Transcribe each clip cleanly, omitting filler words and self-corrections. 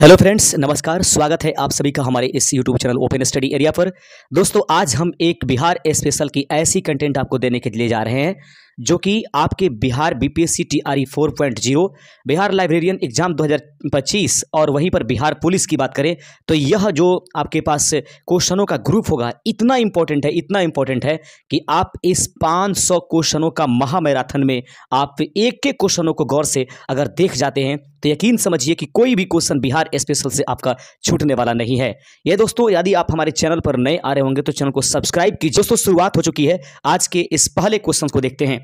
Hello friends, नमस्कार। स्वागत है आप सभी का हमारे इस YouTube channel open study area पर। दोस्तों, आज हम एक बिहार स्पेशल की ऐसी कंटेंट आपको देने के लिए जा रहे हैं जो कि आपके Bihar BPSC TRE 4.0, Bihar librarian exam 2025 और वहीं पर बिहार पुलिस की बात करें तो यह जो आपके पास क्वेश्चनों का ग्रुप होगा इतना इंपॉर्टेंट है कि आप इस 500 क्वेश्चनों का महामैराथन में आप एक एक क्वेश्चनों को गौर से अगर देख जाते हैं तो यकीन समझिए कि कोई भी क्वेश्चन बिहार स्पेशल से आपका छूटने वाला नहीं है। ये दोस्तों, यदि आप हमारे चैनल पर नए आ रहे होंगे तो चैनल को सब्सक्राइब कीजिए। दोस्तों, शुरुआत हो चुकी है। आज के इस पहले क्वेश्चन को देखते हैं।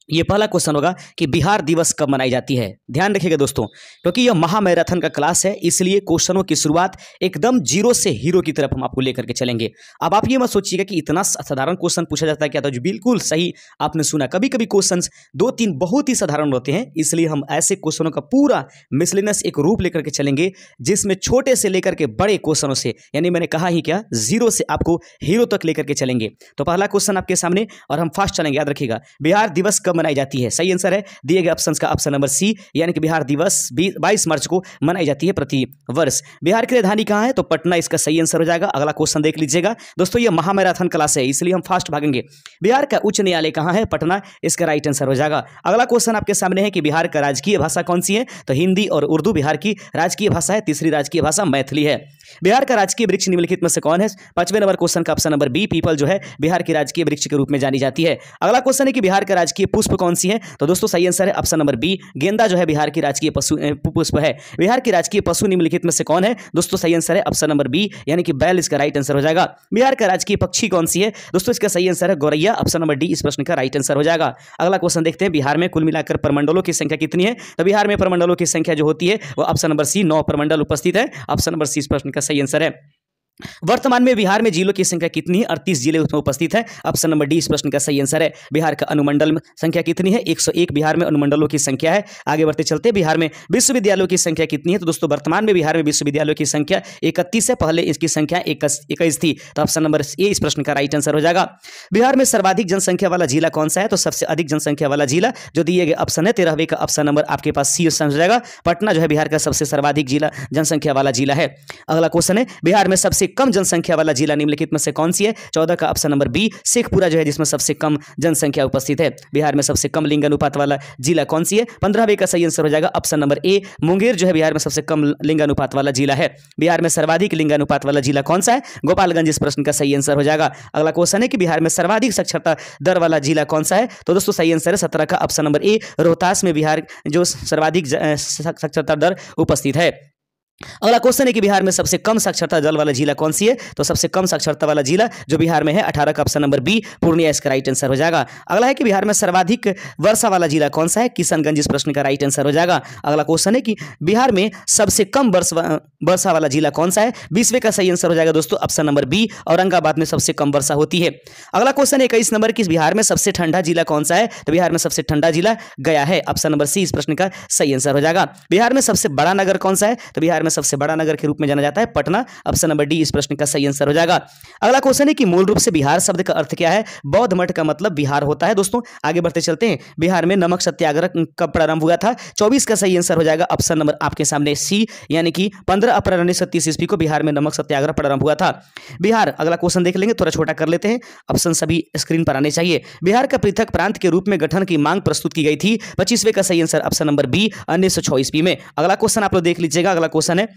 ये पहला क्वेश्चन होगा कि बिहार दिवस कब मनाई जाती है। ध्यान रखिएगा दोस्तों, क्योंकि यह महामैराथन का क्लास है, इसलिए क्वेश्चनों की शुरुआत एकदम जीरो से हीरो की तरफ हम आपको लेकर के चलेंगे। अब आप ये मत सोचिएगा कि इतना साधारण क्वेश्चन पूछा जाता है क्या, तो बिल्कुल सही आपने सुना। कभी कभी क्वेश्चन 2-3 बहुत ही साधारण होते हैं, इसलिए हम ऐसे क्वेश्चनों का पूरा मिसलेनियस एक रूप लेकर के चलेंगे जिसमें छोटे से लेकर के बड़े क्वेश्चनों से, यानी मैंने कहा ही क्या, जीरो से आपको हीरो तक लेकर के चलेंगे। तो पहला क्वेश्चन आपके सामने और हम फास्ट चलेंगे। याद रखिएगा, बिहार दिवस कब मनाई जाती है। सही आंसर है दिए गए ऑप्शंस का ऑप्शन नंबर सी, यानी कि बिहार दिवस 22 मार्च को मनाई जाती है प्रति वर्ष। बिहार की राजधानी कहां है, तो पटना इसका सही आंसर हो जाएगा। अगला क्वेश्चन देख लीजिएगा दोस्तों, यह महामैराथन क्लास है इसलिए हम फास्ट भागेंगे। बिहार का उच्च न्यायालय कहां है, पटना इसका राइट आंसर हो जाएगा। अगला क्वेश्चन आपके सामने है कि बिहार का राजकीय भाषा कौन सी है, तो हिंदी और उर्दू बिहार की राजकीय भाषा है। तीसरी राजकीय भाषा मैथिली है। बिहार का राजकीय वृक्ष निम्नलिखित में से कौन है, 5वें नंबर क्वेश्चन का ऑप्शन नंबर बी, पीपल जो है बिहार की राजकीय वृक्ष के रूप में जानी जाती है। अगला क्वेश्चन है कि बिहार का राजकीय पुष्प कौन सी है, तो दोस्तों सही आंसर है ऑप्शन नंबर बी, गेंदा जो है बिहार की राजकीय पुष्प है। बिहार की राजकीय पशु निम्नलिखित में से कौन है, दोस्तों सही आंसर है ऑप्शन नंबर बी, यानी कि बैल इसका राइट आंसर हो जाएगा। बिहार का राजकीय पक्षी कौन सी है, दोस्तों इसका सही आंसर है गौरैया, ऑप्शन नंबर डी इस प्रश्न का राइट आंसर हो जाएगा। अगला क्वेश्चन देखते हैं, बिहार में कुल मिलाकर प्रमंडलों की संख्या कितनी है, तो बिहार में प्रमंडलों की संख्या जो होती है वो ऑप्शन नंबर सी 9 प्रमंडल उपस्थित है। ऑप्शन नंबर सी इस प्रश्न का सही आंसर है। वर्तमान में बिहार में जिलों की संख्या कितनी है, 38 जिले उसमें उपस्थित है। ऑप्शन नंबर डी इस प्रश्न का सही आंसर है। बिहार का अनुमंडल संख्या कितनी है, 101 बिहार में अनुमंडलों की संख्या है। आगे बढ़ते चलते, बिहार में विश्वविद्यालयों की संख्या कितनी है, तो दोस्तों वर्तमान में बिहार में विश्वविद्यालयों की संख्या 31 है। पहले इसकी संख्या 21 थी, तो ऑप्शन नंबर ए इस प्रश्न का राइट आंसर हो जाएगा। बिहार में सर्वाधिक जनसंख्या वाला जिला कौन सा है, तो सबसे अधिक जनसंख्या वाला जिला जो दिए गए ऑप्शन है 13वें का ऑप्शन नंबर आपके पास सी हो जाएगा। पटना जो है बिहार का सबसे सर्वाधिक जिला जनसंख्या वाला जिला है। अगला क्वेश्चन है, बिहार में सबसे कम जनसंख्या वाला जिला निम्नलिखित में से कौन सी है, 14 का ऑप्शन नंबर बी, शेखपुरा जो है जिसमें सबसे कम जनसंख्या उपस्थित है। बिहार में सबसे कम लिंग अनुपात वाला जिला कौन सी है, 15वें का सही आंसर हो जाएगा ऑप्शन नंबर ए, मुंगेर जो है बिहार में सबसे कम लिंग अनुपात वाला जिला है। बिहार में सर्वाधिक लिंग अनुपात वाला जिला कौन सा है, गोपालगंज इस प्रश्न का सही आंसर हो जाएगा। अगला क्वेश्चन है कि बिहार में सर्वाधिक साक्षरता दर वाला जिला कौन सा है, तो दोस्तों सही आंसर है 17 का ऑप्शन नंबर ए, रोहतास में बिहार जो सर्वाधिक साक्षरता दर उपस्थित है। अगला क्वेश्चन है कि बिहार में सबसे कम साक्षरता दर वाला जिला कौन सी है, तो सबसे कम साक्षरता वाला जिला जो बिहार में है 18 का ऑप्शन नंबर बी, पूर्णिया इसका राइट आंसर हो जाएगा। अगला है कि बिहार में सर्वाधिक वर्षा वाला जिला कौन सा है, किशनगंज इस प्रश्न का राइट आंसर हो जाएगा। अगला क्वेश्चन है कि बिहार में सबसे कम वर्षा वाला जिला कौन सा है, 20वें का सही आंसर हो जाएगा दोस्तों ऑप्शन नंबर बी, औरंगाबाद में सबसे कम वर्षा होती है। अगला क्वेश्चन है 21 नंबर की, बिहार में सबसे ठंडा जिला कौन सा है, तो बिहार में सबसे ठंडा जिला गया है। ऑप्शन नंबर सी इस प्रश्न का सही आंसर हो जाएगा। बिहार में सबसे बड़ा नगर कौन सा है, तो बिहार में सबसे बड़ा नगर के रूप में जाना जाता है पटना। ऑप्शन नंबर डी इस प्रश्न का सही आंसर हो जाएगा। अगला क्वेश्चन है कि मूल रूप से बिहार शब्द का अर्थ क्या है, बौद्ध मठ का मतलब बिहार होता है। दोस्तों आगे बढ़ते चलते हैं, बिहार में नमक सत्याग्रह कब प्रारंभ हुआ था, 24 का सही आंसर हो जाएगा ऑप्शन नंबर आपके सामने सी, यानी कि 15 अप्रैल 1930 ईस्वी को बिहार में नमक सत्याग्रह प्रारंभ हुआ था। बिहार, अगला क्वेश्चन देख लेंगे, थोड़ा छोटा कर लेते हैं, ऑप्शन सभी स्क्रीन पर आने चाहिए। बिहार का पृथक प्रांत के रूप में गठन की मांग प्रस्तुत की गई थी, 25वें का सही आंसर ऑप्शन नंबर बी, 1906 ईस्वी में। अगला क्वेश्चन आप लोग देख लीजिएगा। अगला क्वेश्चन है,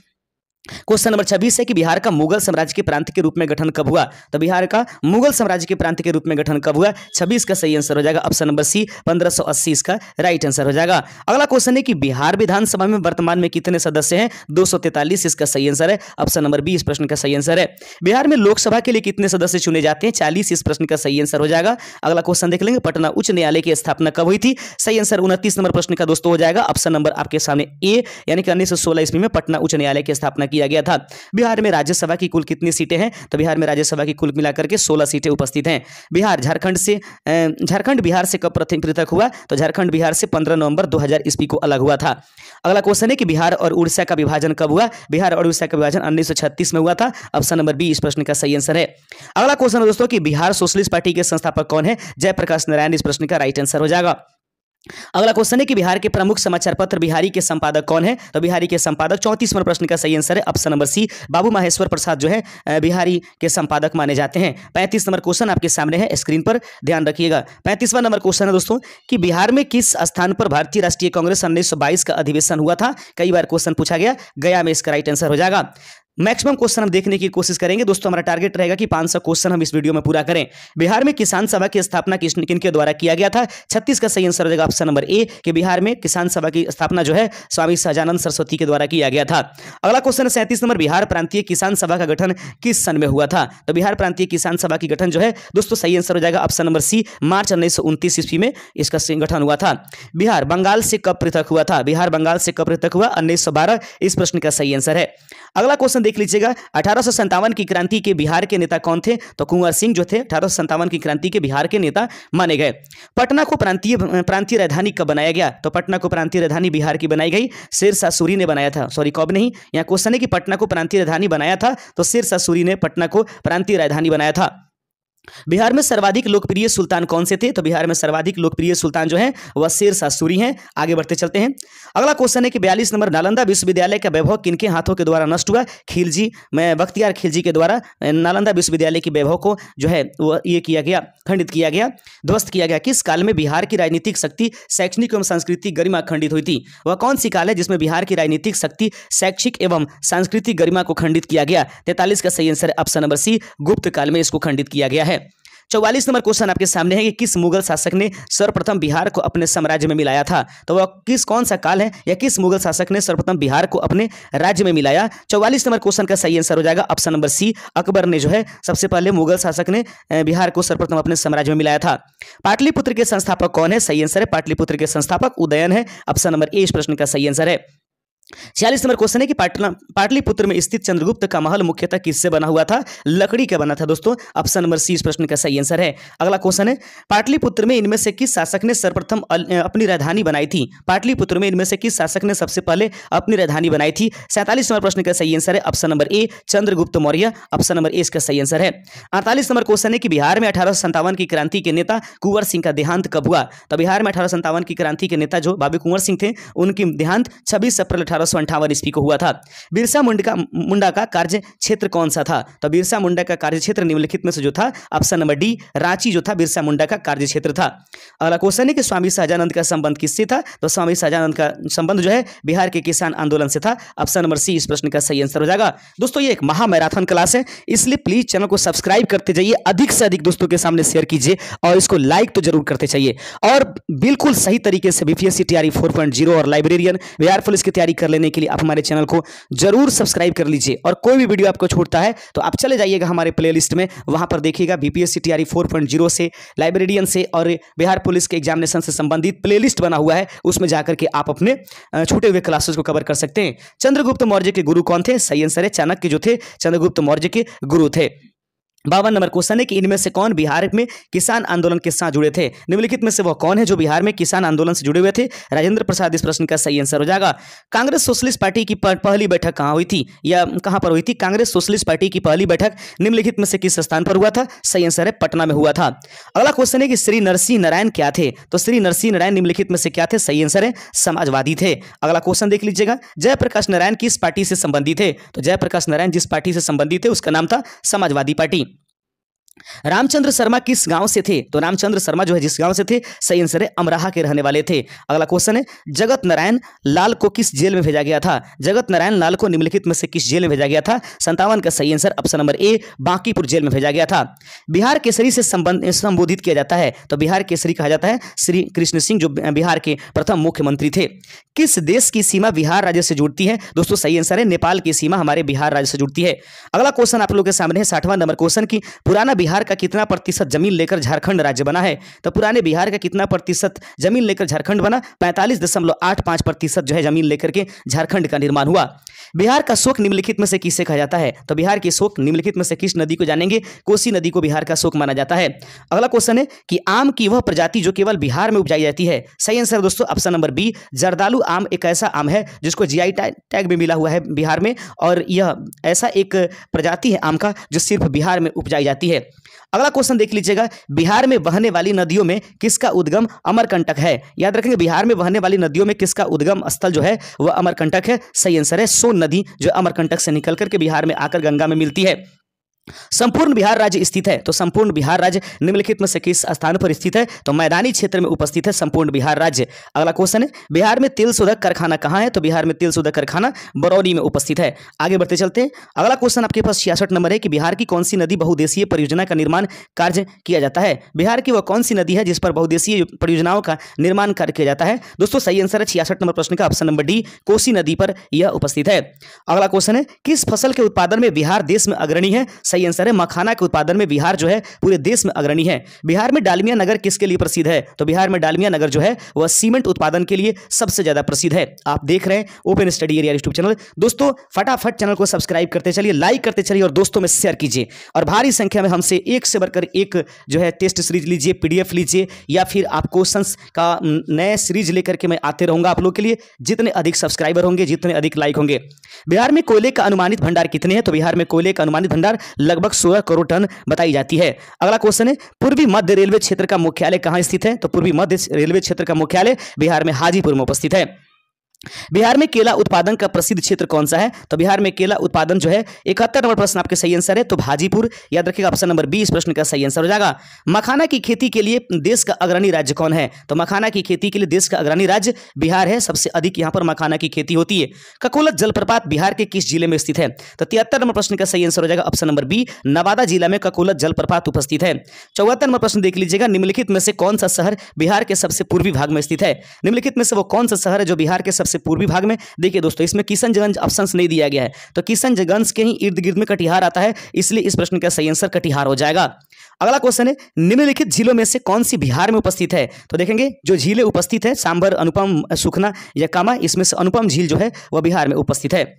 क्वेश्चन नंबर 26 है कि बिहार का मुगल साम्राज्य के प्रांत के रूप में गठन कब हुआ, तो बिहार का मुगल साम्राज्य के प्रांत के रूप में गठन कब हुआ, 26 का सही आंसर हो जाएगा ऑप्शन नंबर सी, 1580 इसका राइट आंसर हो जाएगा। अगला क्वेश्चन है कि बिहार विधानसभा में वर्तमान में कितने सदस्य हैं, 243 इसका सही आंसर है। ऑप्शन नंबर बी इस प्रश्न का सही आंसर है। बिहार में लोकसभा के लिए कितने सदस्य चुने जाते हैं, 40 इस प्रश्न का सही आंसर हो जाएगा। अगला क्वेश्चन देख लेंगे, पटना उच्च न्यायालय की स्थापना कब हुई थी, सही आंसर 29 नंबर प्रश्न का दोस्तों हो जाएगा ऑप्शन नंबर आपके सामने ए, यानी कि 1916 ईस्वी में पटना उच्च न्यायालय की स्थापना किया गया था। बिहार में राज्यसभा की कुल कितनी सीटें हैं, तो बिहार में राज्यसभा की कुल मिलाकर के 16 सीटें उपस्थित हैं। बिहार झारखंड बिहार से कब पृथक हुआ, तो झारखंड बिहार से 15 नवंबर 2000 ईस्वी को अलग हुआ था। अगला क्वेश्चन है कि बिहार और उड़ीसा का विभाजन कब हुआ, बिहार और उड़ीसा का विभाजन 1936 में हुआ था। ऑप्शन नंबर बी इस प्रश्न का सही आंसर है। अगला क्वेश्चन है दोस्तों कि बिहार सोशलिस्ट पार्टी के संस्थापक कौन है, जयप्रकाश नारायण इस प्रश्न का राइट आंसर हो जाएगा। अगला क्वेश्चन है कि बिहार के प्रमुख समाचार पत्र बिहारी के संपादक कौन है? तो बिहारी के संपादक 34 नंबर प्रश्न का सही आंसर है ऑप्शन नंबर सी, बाबू माहेश्वर प्रसाद जो है बिहारी के संपादक माने जाते हैं। 35 नंबर क्वेश्चन आपके सामने है, स्क्रीन पर ध्यान रखिएगा। 35वां नंबर क्वेश्चन है दोस्तों कि बिहार में किस स्थान पर भारतीय राष्ट्रीय कांग्रेस 1922 का अधिवेशन हुआ था? कई बार क्वेश्चन पूछा गया, गया में इसका राइट आंसर हो जाएगा। मैक्सिमम क्वेश्चन हम देखने की कोशिश करेंगे दोस्तों, हमारा टारगेट रहेगा कि 500 क्वेश्चन हम इस वीडियो में पूरा करें। बिहार में किसान सभा की स्थापना किनके द्वारा किया गया था? 36 का सही आंसर हो जाएगा ऑप्शन नंबर ए कि बिहार में किसान सभा की स्थापना जो है स्वामी सहजानंद सरस्वती के द्वारा किया गया था। अगला क्वेश्चन है 37 नंबर, बिहार प्रांतीय किसान सभा का गठन किस सन में हुआ था? तो बिहार प्रांतीय किसान सभा की गठन जो है दोस्तों सही आंसर हो जाएगा ऑप्शन नंबर सी, मार्च 1929 ईस्वी में इसका गठन हुआ था। बिहार बंगाल से कब पृथक हुआ था? बिहार बंगाल से कब पृथक हुआ? 1912 इस प्रश्न का सही आंसर है। अगला क्वेश्चन देख लीजिएगा, 1857 की क्रांति के बिहार के नेता कौन थे? तो कुंवर सिंह जो थे 1857 की क्रांति के बिहार के नेता माने गए। पटना को प्रांतीय राजधानी कब बनाया गया? तो पटना को प्रांतीय राजधानी बिहार की बनाई गई, शेरशाह सूरी ने बनाया था। सॉरी, कब नहीं, यहाँ क्वेश्चन है कि पटना को प्रांतीय राजधानी बनाया था, तो शेरशाह सूरी ने पटना को प्रांतीय राजधानी बनाया था। बिहार में सर्वाधिक लोकप्रिय सुल्तान कौन से थे? तो बिहार में सर्वाधिक लोकप्रिय सुल्तान जो है वह शेरशाह सूरी हैं। आगे बढ़ते चलते हैं। अगला क्वेश्चन है कि 42 नंबर, नालंदा विश्वविद्यालय का वैभव किनके हाथों के द्वारा नष्ट हुआ? खिलजी बख्तियार खिलजी के द्वारा नालंदा विश्वविद्यालय के वैभव को जो है वह ये किया गया, खंडित किया गया, ध्वस्त किया गया। किस काल में बिहार की राजनीतिक शक्ति, शैक्षणिक एवं सांस्कृतिक गरिमा खंडित हुई थी? वह कौन सी काल है जिसमें बिहार की राजनीतिक शक्ति, शैक्षिक एवं सांस्कृतिक गरिमा को खंडित किया गया? 43 का सही आंसर है ऑप्शन नंबर सी, गुप्त काल में इसको खंडित किया गया है। 44 नंबर क्वेश्चन आपके सामने है कि किस मुगल शासक ने सर्वप्रथम बिहार को अपने साम्राज्य में मिलाया था? तो वह कौन सा काल है या किस मुगल शासक ने सर्वप्रथम बिहार को अपने राज्य में मिलाया? 44 नंबर क्वेश्चन का सही आंसर हो जाएगा ऑप्शन नंबर सी, अकबर ने जो है सबसे पहले मुगल शासक ने बिहार को सर्वप्रथम अपने साम्राज्य में मिलाया था। पाटलिपुत्र के संस्थापक कौन है? सही आंसर है पाटलिपुत्र के संस्थापक उदयन है, ऑप्शन नंबर ए इस प्रश्न का सही आंसर है। 46 नंबर क्वेश्चन है कि पाटलिपुत्र में स्थित चंद्रगुप्त का महल मुख्यतः किससे बना हुआ था? लकड़ी का बना था दोस्तों, ऑप्शन नंबर सी इस प्रश्न का सही आंसर है। अगला क्वेश्चन है, पाटलिपुत्र में इनमें से किस शासक ने सर्वप्रथम अपनी राजधानी बनाई थी? पाटलिपुत्र में इनमें से किस शासक ने सबसे पहले अपनी राजधानी बनाई थी? 47 नंबर प्रश्न का सही आंसर है ऑप्शन नंबर ए, चंद्रगुप्त मौर्य, ऑप्शन नंबर ए इसका सही आंसर है। 48 नंबर क्वेश्चन है कि बिहार में 1857 की क्रांति के नेता कुंवर सिंह का देहांत कब हुआ? तो बिहार में 1857 की क्रांति के नेता जो बाबू कुंवर सिंह थे उनकी देहांत 26 अप्रैल 1858 ईस्वी को हुआ था। बिरसा मुंडा का कार्य क्षेत्र कौन सा था? तो बिरसा मुंडा का कार्य क्षेत्र निम्नलिखित में से जो था ऑप्शन नंबर डी, रांची जो था बिरसा मुंडा का कार्य क्षेत्र था। अगला क्वेश्चन है कि स्वामी सहजानंद का संबंध किससे था? तो स्वामी सहजानंद का संबंध जो है बिहार के किसान आंदोलन से था, ऑप्शन नंबर सी इस प्रश्न का सही आंसर हो जाएगा। दोस्तों ये एक महा मैराथन क्लास है, इसलिए प्लीज चैनल को सब्सक्राइब करते जाइए, अधिक से अधिक दोस्तों के सामने शेयर कीजिए और इसको लाइक तो जरूर करते चाहिए। और बिल्कुल सही तरीके से बीपीएससी टीआरई 4.0 और लाइब्रेरियन बिहार पुलिस की तैयारी कर लेने के लिए आप हमारे चैनल को जरूर सब्सक्राइब कर लीजिए। और कोई भी वीडियो आपको छूटता है तो आप चले जाइएगा हमारे प्लेलिस्ट में, वहां पर देखिएगा बीपीएससी टीआरई 4.0 से, लाइब्रेरियन से और बिहार पुलिस के एग्जामिनेशन से संबंधित प्लेलिस्ट बना हुआ है, उसमें जाकर के आप अपने छूटे हुए क्लासेस को कवर कर सकते हैं। चंद्रगुप्त मौर्य के गुरु कौन थे? सही आंसर है चाणक्य जो थे चंद्रगुप्त मौर्य के गुरु थे। 52 नंबर क्वेश्चन है कि इनमें से कौन बिहार में किसान आंदोलन के साथ जुड़े थे? निम्नलिखित में से वह कौन है जो बिहार में किसान आंदोलन से जुड़े हुए थे? राजेंद्र प्रसाद इस प्रश्न का सही आंसर हो जाएगा। कांग्रेस सोशलिस्ट पार्टी की पहली बैठक कहां हुई थी या कहां पर हुई थी? कांग्रेस सोशलिस्ट पार्टी की पहली बैठक निम्नलिखित में से किस स्थान पर हुआ था? सही आंसर है पटना में हुआ था। अगला क्वेश्चन है कि श्री नरसिंह नारायण क्या थे? तो श्री नरसिंह नारायण निम्नलिखित में से क्या थे? सही आंसर है समाजवादी थे। अगला क्वेश्चन देख लीजिएगा, जयप्रकाश नारायण किस पार्टी से संबंधित थे? तो जयप्रकाश नारायण जिस पार्टी से संबंधित थे उसका नाम था समाजवादी पार्टी। रामचंद्र शर्मा किस गांव से थे? तो रामचंद्र शर्मा जो है जिस गांव से थे, सही आंसर है अमराहा के रहने वाले थे। अगला क्वेश्चन है, जगत नारायण लाल को किस जेल में भेजा गया था? जगत नारायण लाल को निम्नलिखित में से किस जेल में भेजा गया था? 57 का सही answer option number A, Bankipur jail में भेजा गया था। बिहार केसरी से संबोधित किया जाता है, तो बिहार केसरी कहा जाता है श्री कृष्ण सिंह जो बिहार के प्रथम मुख्यमंत्री थे। किस देश की सीमा बिहार राज्य से जुड़ती है? दोस्तों सही आंसर है नेपाल की सीमा हमारे बिहार राज्य से जुड़ती है। अगला क्वेश्चन आप लोगों के सामने है 60वां नंबर क्वेश्चन की पुराना बिहार का कितना प्रतिशत जमीन लेकर झारखंड राज्य बना है? तो पुराने बिहार का कितना प्रतिशत जमीन लेकर झारखंड बना? 45.85% जो है जमीन लेकर के झारखंड का निर्माण हुआ। बिहार का शोक निम्नलिखित में से किसे कहा जाता है? तो बिहार की शोक निम्नलिखित में से किस नदी को जानेंगे? कोसी नदी को बिहार का शोक माना जाता है। अगला क्वेश्चन है कि आम की वह प्रजाति जो केवल बिहार में उपजाई जाती है? सही आंसर दोस्तों ऑप्शन नंबर बी, जर्दालू आम एक ऐसा आम है जिसको जीआई टैग भी मिला हुआ है बिहार में, और यह ऐसा एक प्रजाति है आम का जो सिर्फ बिहार में उपजाई जाती है। अगला क्वेश्चन देख लीजिएगा, बिहार में बहने वाली नदियों में किसका उद्गम अमरकंटक है। याद रखेंगे, बिहार में बहने वाली नदियों में किसका उद्गम स्थल जो है वह अमरकंटक है। सही आंसर है सोन नदी, जो अमरकंटक से निकल करके बिहार में आकर गंगा में मिलती है। संपूर्ण बिहार राज्य स्थित है, तो संपूर्ण बिहार राज्य निम्नलिखित में से किस स्थान पर स्थित है, तो मैदानी क्षेत्र में उपस्थित है संपूर्ण बिहार राज्य। अगला क्वेश्चन है, बिहार में तेल शोधक कारखाना कहां है, तो बिहार में तेल शोधक कारखाना बरौनी में उपस्थित है। आगे बढ़ते चलते हैं। अगला क्वेश्चन आपके पास 66 नंबर है कि बिहार की कौन सी नदी बहुउद्देशीय परियोजना का निर्माण कार्य किया जाता है। बिहार की वह कौन सी नदी है जिस पर बहुउद्देशीय परियोजनाओं का निर्माण कार्य किया जाता है। दोस्तों सही आंसर है 66 नंबर प्रश्न का ऑप्शन नंबर डी, कोसी नदी पर यह उपस्थित है। अगला क्वेश्चन है, किस फसल के उत्पादन में बिहार देश में अग्रणी है। सही आंसर है मखाना के उत्पादन में बिहार जो है पूरे देश में अग्रणी है। बिहार में डालमिया नगर किसके लिए प्रसिद्ध है, तो बिहार में डालमिया नगर जो है वह सीमेंट उत्पादन के लिए सबसे ज्यादा प्रसिद्ध है। आप देख रहे हैं open study area YouTube channel. दोस्तों फटाफट चैनल को सब्सक्राइब करते चलिए, लाइक करते चलिए और दोस्तों में शेयर कीजिए। और भारी संख्या में हमसे एक से बढ़कर एक जो है टेस्ट सीरीज लीजिए, पीडीएफ लीजिए, या फिर आप क्वेश्चंस का नए सीरीज लेकर के मैं आते रहूंगा आप लोग के लिए। जितने अधिक सब्सक्राइबर होंगे, जितने अधिक लाइक होंगे। बिहार में कोयले का अनुमानित भंडार कितने हैं, तो बिहार में कोयले का अनुमानित भंडार लगभग 16 करोड़ टन बताई जाती है। अगला क्वेश्चन है, पूर्वी मध्य रेलवे क्षेत्र का मुख्यालय कहां स्थित है, तो पूर्वी मध्य रेलवे क्षेत्र का मुख्यालय बिहार में हाजीपुर में उपस्थित है। बिहार में केला उत्पादन का प्रसिद्ध क्षेत्र कौन सा है, तो बिहार में केला उत्पादन जो है 71 नंबर प्रश्न आपके सही आंसर है, तो हाजीपुर। याद रखिएगा ऑप्शन नंबर 20 प्रश्न का सही आंसर हो जाएगा। मखाना की खेती के लिए देश का अग्रणी राज्य कौन है, तो मखाना की खेती के लिए देश का अग्रणी राज्य बिहार है। सबसे अधिक यहां पर मखाना की खेती होती है। ककोलत जलप्रपात बिहार के किस जिले में स्थित है, तो 73 नंबर प्रश्न का सही आंसर हो जाएगा ऑप्शन नंबर बी, नवादा जिला में ककोलत जलप्रपात उपस्थित है। 74 नंबर प्रश्न देख लीजिएगा, निम्नलिखित में से कौन सा शहर बिहार के सबसे पूर्वी भाग में स्थित है। निम्नलिखित में से वो कौन सा शहर है जो बिहार के सबसे पूर्वी भाग में। देखिए दोस्तों, इसमें किशनगंज ऑप्शंस नहीं दिया गया है, तो किशनगंज के ही इर्द गिर्द में कटिहार आता है, इसलिए इस प्रश्न का सही आंसर कटिहार हो जाएगा। अगला क्वेश्चन है, निम्नलिखित झीलों में से कौन सी बिहार में उपस्थित है, तो देखेंगे जो झीलें उपस्थित है सांभर, अनुपम, सुखना या कामा, इसमें से अनुपम झील जो है वह बिहार में उपस्थित है।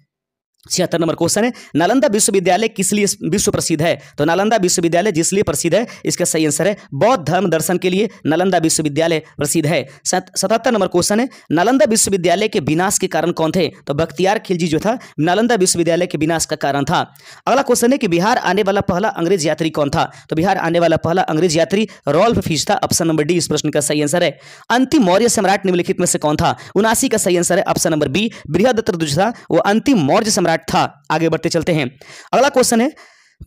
76 नंबर क्वेश्चन है, नालंदा विश्वविद्यालय किस लिए विश्व प्रसिद्ध है, तो नालंदा विश्वविद्यालय जिस लिए प्रसिद्ध है, इसका सही आंसर है बौद्ध धर्म दर्शन के लिए नालंदा विश्वविद्यालय प्रसिद्ध है। 77 नंबर क्वेश्चन है, नालंदा विश्वविद्यालय के विनाश के कारण कौन थे, तो बख्तियार खिलजी जो था नालंदा विश्वविद्यालय के विनाश का कारण था। अगला क्वेश्चन है कि बिहार आने वाला पहला अंग्रेज यात्री कौन था, तो बिहार आने वाला पहला अंग्रेज यात्री रॉल्फ फिश था। ऑप्शन नंबर डी इस प्रश्न का सही आंसर है। अंतिम मौर्य सम्राट निम्नलिखित में से कौन था, 79 का सही आंसर है ऑप्शन नंबर बी, बृहदत्त जो था वो अंतिम मौर्य सम्राट था। आगे बढ़ते चलते हैं। अगला क्वेश्चन है,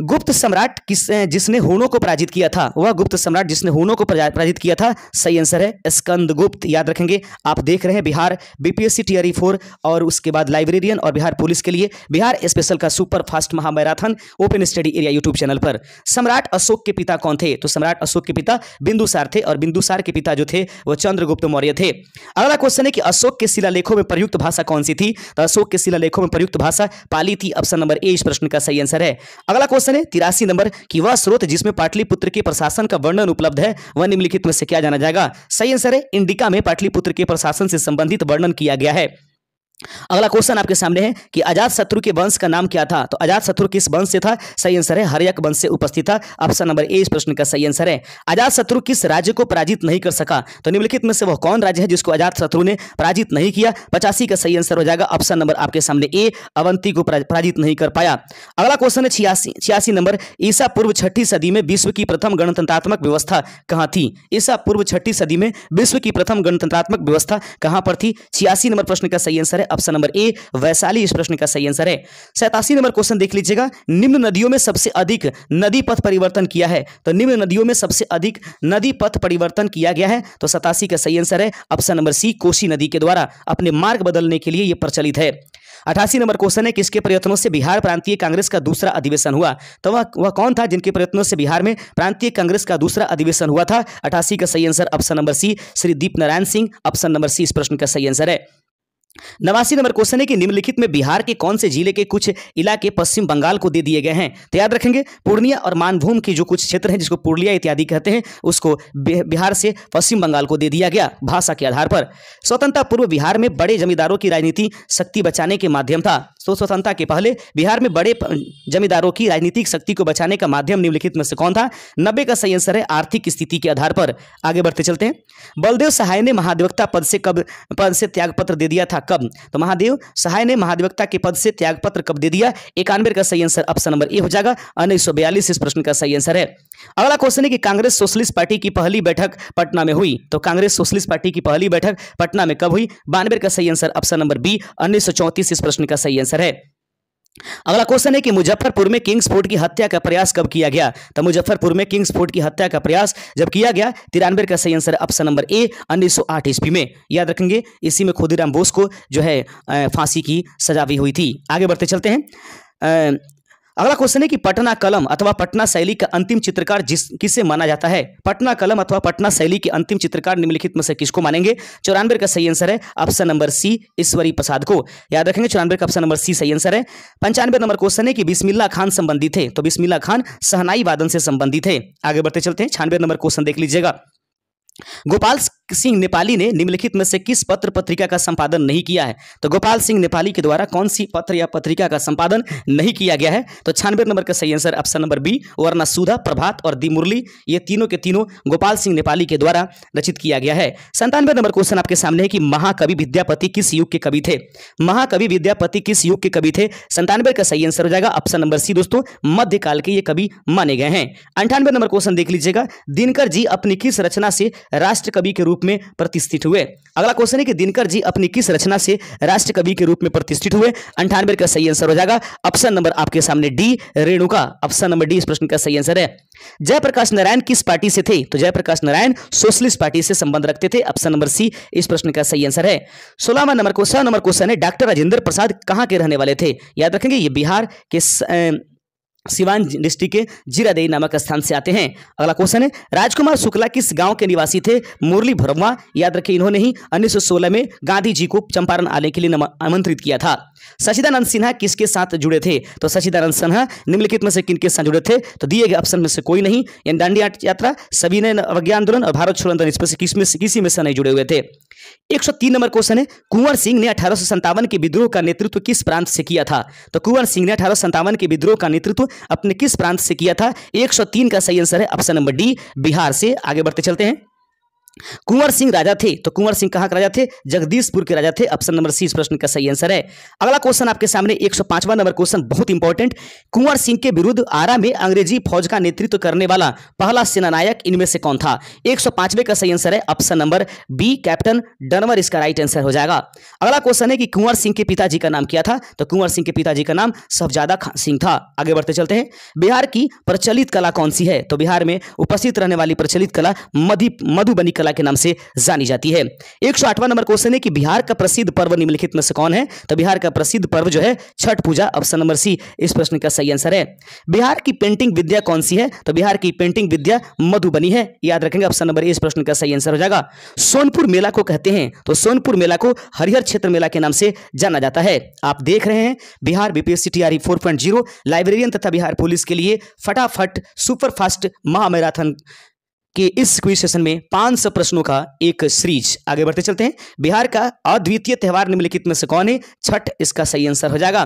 गुप्त सम्राट जिसने हुनों को पराजित किया था, वह गुप्त सम्राट जिसने हुनों को पराजित किया था, सही आंसर है स्कंदगुप्त। याद रखेंगे, आप देख रहे हैं बिहार बीपीएससी टीआरई 4 और उसके बाद लाइब्रेरियन और बिहार पुलिस के लिए बिहार स्पेशल का सुपर फास्ट महामैराथन open study area YouTube channel पर। सम्राट अशोक के पिता कौन थे, तो सम्राट अशोक के पिता बिंदुसार थे और बिंदुसार के पिता जो थे वह चंद्रगुप्त मौर्य थे। अगला क्वेश्चन है कि अशोक के शिलालेखों में प्रयुक्त भाषा कौन सी थी, तो अशोक के शिलालेखों में प्रयुक्त भाषा पाली थी। ऑप्शन नंबर ए इस प्रश्न का सही आंसर है। अगला क्वेश्चन है 83 नंबर कि वह स्रोत जिसमें पाटलिपुत्र के प्रशासन का वर्णन उपलब्ध है वह निम्नलिखित में से क्या जाना जाएगा। सही आंसर है इंडिका में पाटलिपुत्र के प्रशासन से संबंधित वर्णन किया गया है। अगला क्वेश्चन आपके सामने है कि अजातशत्रु के वंश का नाम क्या था, तो अजातशत्रु किस वंश से था, सही आंसर है हर्यक वंश से उपस्थित था। ऑप्शन नंबर ए इस प्रश्न का सही आंसर है। अजातशत्रु किस राज्य को पराजित नहीं कर सका, तो निम्नलिखित में से वह कौन राज्य है जिसको अजातशत्रु ने पराजित नहीं किया। 85 का सही आंसर हो जाएगा ऑप्शन नंबर आपके सामने ए, अवंती को पराजित नहीं कर पाया। अगला क्वेश्चन है 86 नंबर, ईसा पूर्व 6ठी सदी में विश्व की प्रथम गणतंत्रात्मक व्यवस्था कहां थी। ईसा पूर्व 6ठी सदी में विश्व की प्रथम गणतंत्रात्मक व्यवस्था कहां पर थी। 86 नंबर प्रश्न का सही आंसर है ऑप्शन नंबर ए, वैशाली इस प्रश्न का सही आंसर है। 87 नंबर क्वेश्चन देख लीजिएगा, निम्न नदियों में सबसे अधिक नदी पथ परिवर्तन किया है, तो निम्न नदियों में सबसे अधिक नदी पथ परिवर्तन किया गया है, तो 87 का सही आंसर है ऑप्शन नंबर सी, कोसी नदी के द्वारा अपने मार्ग बदलने के लिए यह प्रचलित है। 88 नंबर क्वेश्चन है, किसके प्रयत्नों से बिहार प्रांतीय कांग्रेस का दूसरा अधिवेशन हुआ, तो वह कौन था जिनके प्रयत्नों से बिहार में प्रांतीय कांग्रेस का दूसरा अधिवेशन हुआ था। 88 का सही answer option number C, Shri Deep Narayan Singh. Option number C इस प्रश्न का सही आंसर है। 89 नंबर क्वेश्चन है कि निम्नलिखित में बिहार के कौन से जिले के कुछ इलाके पश्चिम बंगाल को दे दिए गए हैं, तो याद रखेंगे पूर्णिया और मानभूम की जो कुछ क्षेत्र है जिसको पुरुलिया इत्यादि कहते हैं उसको बिहार से पश्चिम बंगाल को दे दिया गया भाषा के आधार पर। स्वतंत्रता पूर्व बिहार में बड़े जमींदारों की राजनीति शक्ति बचाने के माध्यम था। तो स्वतंत्रता के पहले बिहार में बड़े जमींदारों की राजनीतिक शक्ति को बचाने का माध्यम निम्नलिखित में से कौन था? 90 का सही आंसर है आर्थिक स्थिति के आधार पर। आगे बढ़ते चलते हैं। बलदेव सहाय ने महाधिवक्ता पद से त्यागपत्र दे दिया था कब? तो महादेव सहाय ने महाधिवक्ता के पद से त्यागपत्र कब दे दिया? 91 का सही आंसर ऑप्शन नंबर ए हो जाएगा। 1942 इस प्रश्न का सही आंसर है। अगला क्वेश्चन है कि कांग्रेस सोशलिस्ट पार्टी की पहली बैठक पटना में हुई। तो कांग्रेस सोशलिस्ट पार्टी की पहली बैठक पटना में कब हुई? 92 का सही आंसर ऑप्शन नंबर बी 1934 इस प्रश्न का सही आंसर है। अगला क्वेश्चन है कि मुजफ्फरपुर में किंग्सफोर्ड की हत्या का प्रयास कब किया गया? तो मुजफ्फरपुर में किंग्सफोर्ड की हत्या का प्रयास जब किया गया 93 का सही आंसर ऑप्शन नंबर ए 1908 ईस्वी में। याद रखेंगे इसी में खुदीराम बोस को जो है फांसी की सजा भी हुई थी। आगे बढ़ते चलते हैं। अगला क्वेश्चन है कि पटना कलम अथवा पटना शैली का अंतिम चित्रकार किसे माना जाता है? पटना कलम अथवा पटना शैली के अंतिम चित्रकार निम्नलिखित में से किसको मानेंगे? 94 का सही आंसर है ऑप्शन नंबर सी ईश्वरी प्रसाद को। याद रखेंगे 94 का ऑप्शन नंबर सी सही आंसर है। 95 नंबर क्वेश्चन है कि बिस्मिल्लाह खान संबंधी थे। तो बिस्मिल्लाह खान शहनाई वादन से संबंधित थे। आगे बढ़ते चलते हैं। 96 नंबर क्वेश्चन देख लीजिएगा। गोपाल सिंह नेपाली ने निम्नलिखित में से किस पत्र पत्रिका का संपादन नहीं किया है? तो गोपाल सिंह नेपाली के द्वारा कौन सी पत्र या पत्रिका का संपादन नहीं किया गया है? तो 96 नंबर का सही आंसर ऑप्शन नंबर बी वरना सुधा, प्रभात और दी मुरली, ये तीनों के तीनों गोपाल सिंह नेपाली के द्वारा रचित किया गया है। 97 नंबर क्वेश्चन आपके सामने है कि महाकवि विद्यापति किस युग के कवि थे? महाकवि विद्यापति किस युग के कवि थे? 97 का सही आंसर हो जाएगा ऑप्शन नंबर सी दोस्तों मध्यकाल के ये कवि माने गए हैं। 98 नंबर क्वेश्चन देख लीजिएगा। दिनकर जी अपनी किस रचना से राष्ट्र कवि के रूप में प्रतिष्ठित हुए? अगला क्वेश्चन है कि दिनकर जी अपनी किस रचना से राष्ट्र कवि के रूप में प्रतिष्ठित हुए? 98 का सही आंसर हो जाएगा ऑप्शन नंबर आपके सामने D Renuka. Option number D इस प्रश्न का सही आंसर है। जयप्रकाश नारायण किस पार्टी से थे? तो जयप्रकाश नारायण सोशलिस्ट पार्टी से संबंध रखते थे। ऑप्शन नंबर सी इस प्रश्न का सही आंसर है। 16 नंबर क्वेश्चन है डॉक्टर राजेंद्र प्रसाद कहां के रहने वाले थे? याद रखेंगे ये बिहार के सिवान डिस्ट्रिक्ट के जीरादेई नामक स्थान से आते हैं। अगला क्वेश्चन है राजकुमार शुक्ला किस गांव के निवासी थे? मुरली भरवा। याद रखिए इन्होंने ही 1916 में गांधी जी को चंपारण आने के लिए आमंत्रित किया था। सचिदानंद सिन्हा किसके साथ जुड़े थे? तो सचिदानंद सिन्हा निम्नलिखित में से किनके साथ जुड़े थे? तो दिए गए ऑप्शन में से कोई नहीं। यानी दांडी यात्रा, सविनय अवज्ञा आंदोलन और भारत छोड़ो आंदोलन इसमें से किसी में से नहीं जुड़े हुए थे। 103 नंबर क्वेश्चन है कुंवर सिंह ने 1857 के विद्रोह का नेतृत्व किस प्रांत से किया था? तो कुंवर सिंह ने 1857 के विद्रोह का नेतृत्व अपने किस प्रांत से किया था? 103 का सही आंसर है ऑप्शन नंबर डी बिहार से। आगे बढ़ते चलते हैं। कुंवर सिंह राजा थे। तो कुंवर सिंह कहां के राजा थे? जगदीशपुर के राजा थे। ऑप्शन नंबर सी इस प्रश्न का सही आंसर है। अगला क्वेश्चन आपके सामने 105वां नंबर क्वेश्चन बहुत इंपॉर्टेंट। कुंवर सिंह के विरुद्ध आरा में अंग्रेजी फौज का नेतृत्व करने वाला पहला सेनानायक इनमें से कौन था? 105वें का सही आंसर है ऑप्शन नंबर बी कैप्टन डनवर इसका राइट आंसर हो जाएगा। अगला क्वेश्चन है कि कुंवर सिंह के पिताजी का नाम क्या था? तो कुंवर सिंह के पिताजी का नाम शहजादा सिंह था। आगे बढ़ते चलते हैं। बिहार की प्रचलित कला कौन सी है? तो बिहार में उपस्थित रहने वाली प्रचलित कला मधुबनी कला के नाम से जानी जाती है। 108वां नंबर क्वेश्चन है कि बिहार का प्रसिद्ध पर्व निम्नलिखित में से कौन है? तो बिहार का प्रसिद्ध पर्व जो है छठ पूजा। ऑप्शन नंबर सी इस प्रश्न का सही आंसर है। बिहार की पेंटिंग विद्या कौन सी है? तो बिहार की पेंटिंग विद्या मधुबनी है। याद रखेंगे ऑप्शन नंबर ए इस प्रश्न का सही आंसर हो जाएगा। सोनपुर मेला को कहते हैं? तो सोनपुर मेला को हरिहर क्षेत्र मेला के नाम से जाना जाता है। आप देख रहे हैं बिहार बीपीएससी टीआरई 4.0 लाइब्रेरियन तथा बिहार पुलिस के लिए फटाफट सुपरफास्ट महामैराथन कि इस क्विज सेशन में 500 प्रश्नों का एक सीरीज। आगे बढ़ते चलते हैं। बिहार का अद्वितीय त्योहार निम्नलिखित में से कौन है? छठ इसका सही आंसर हो जाएगा।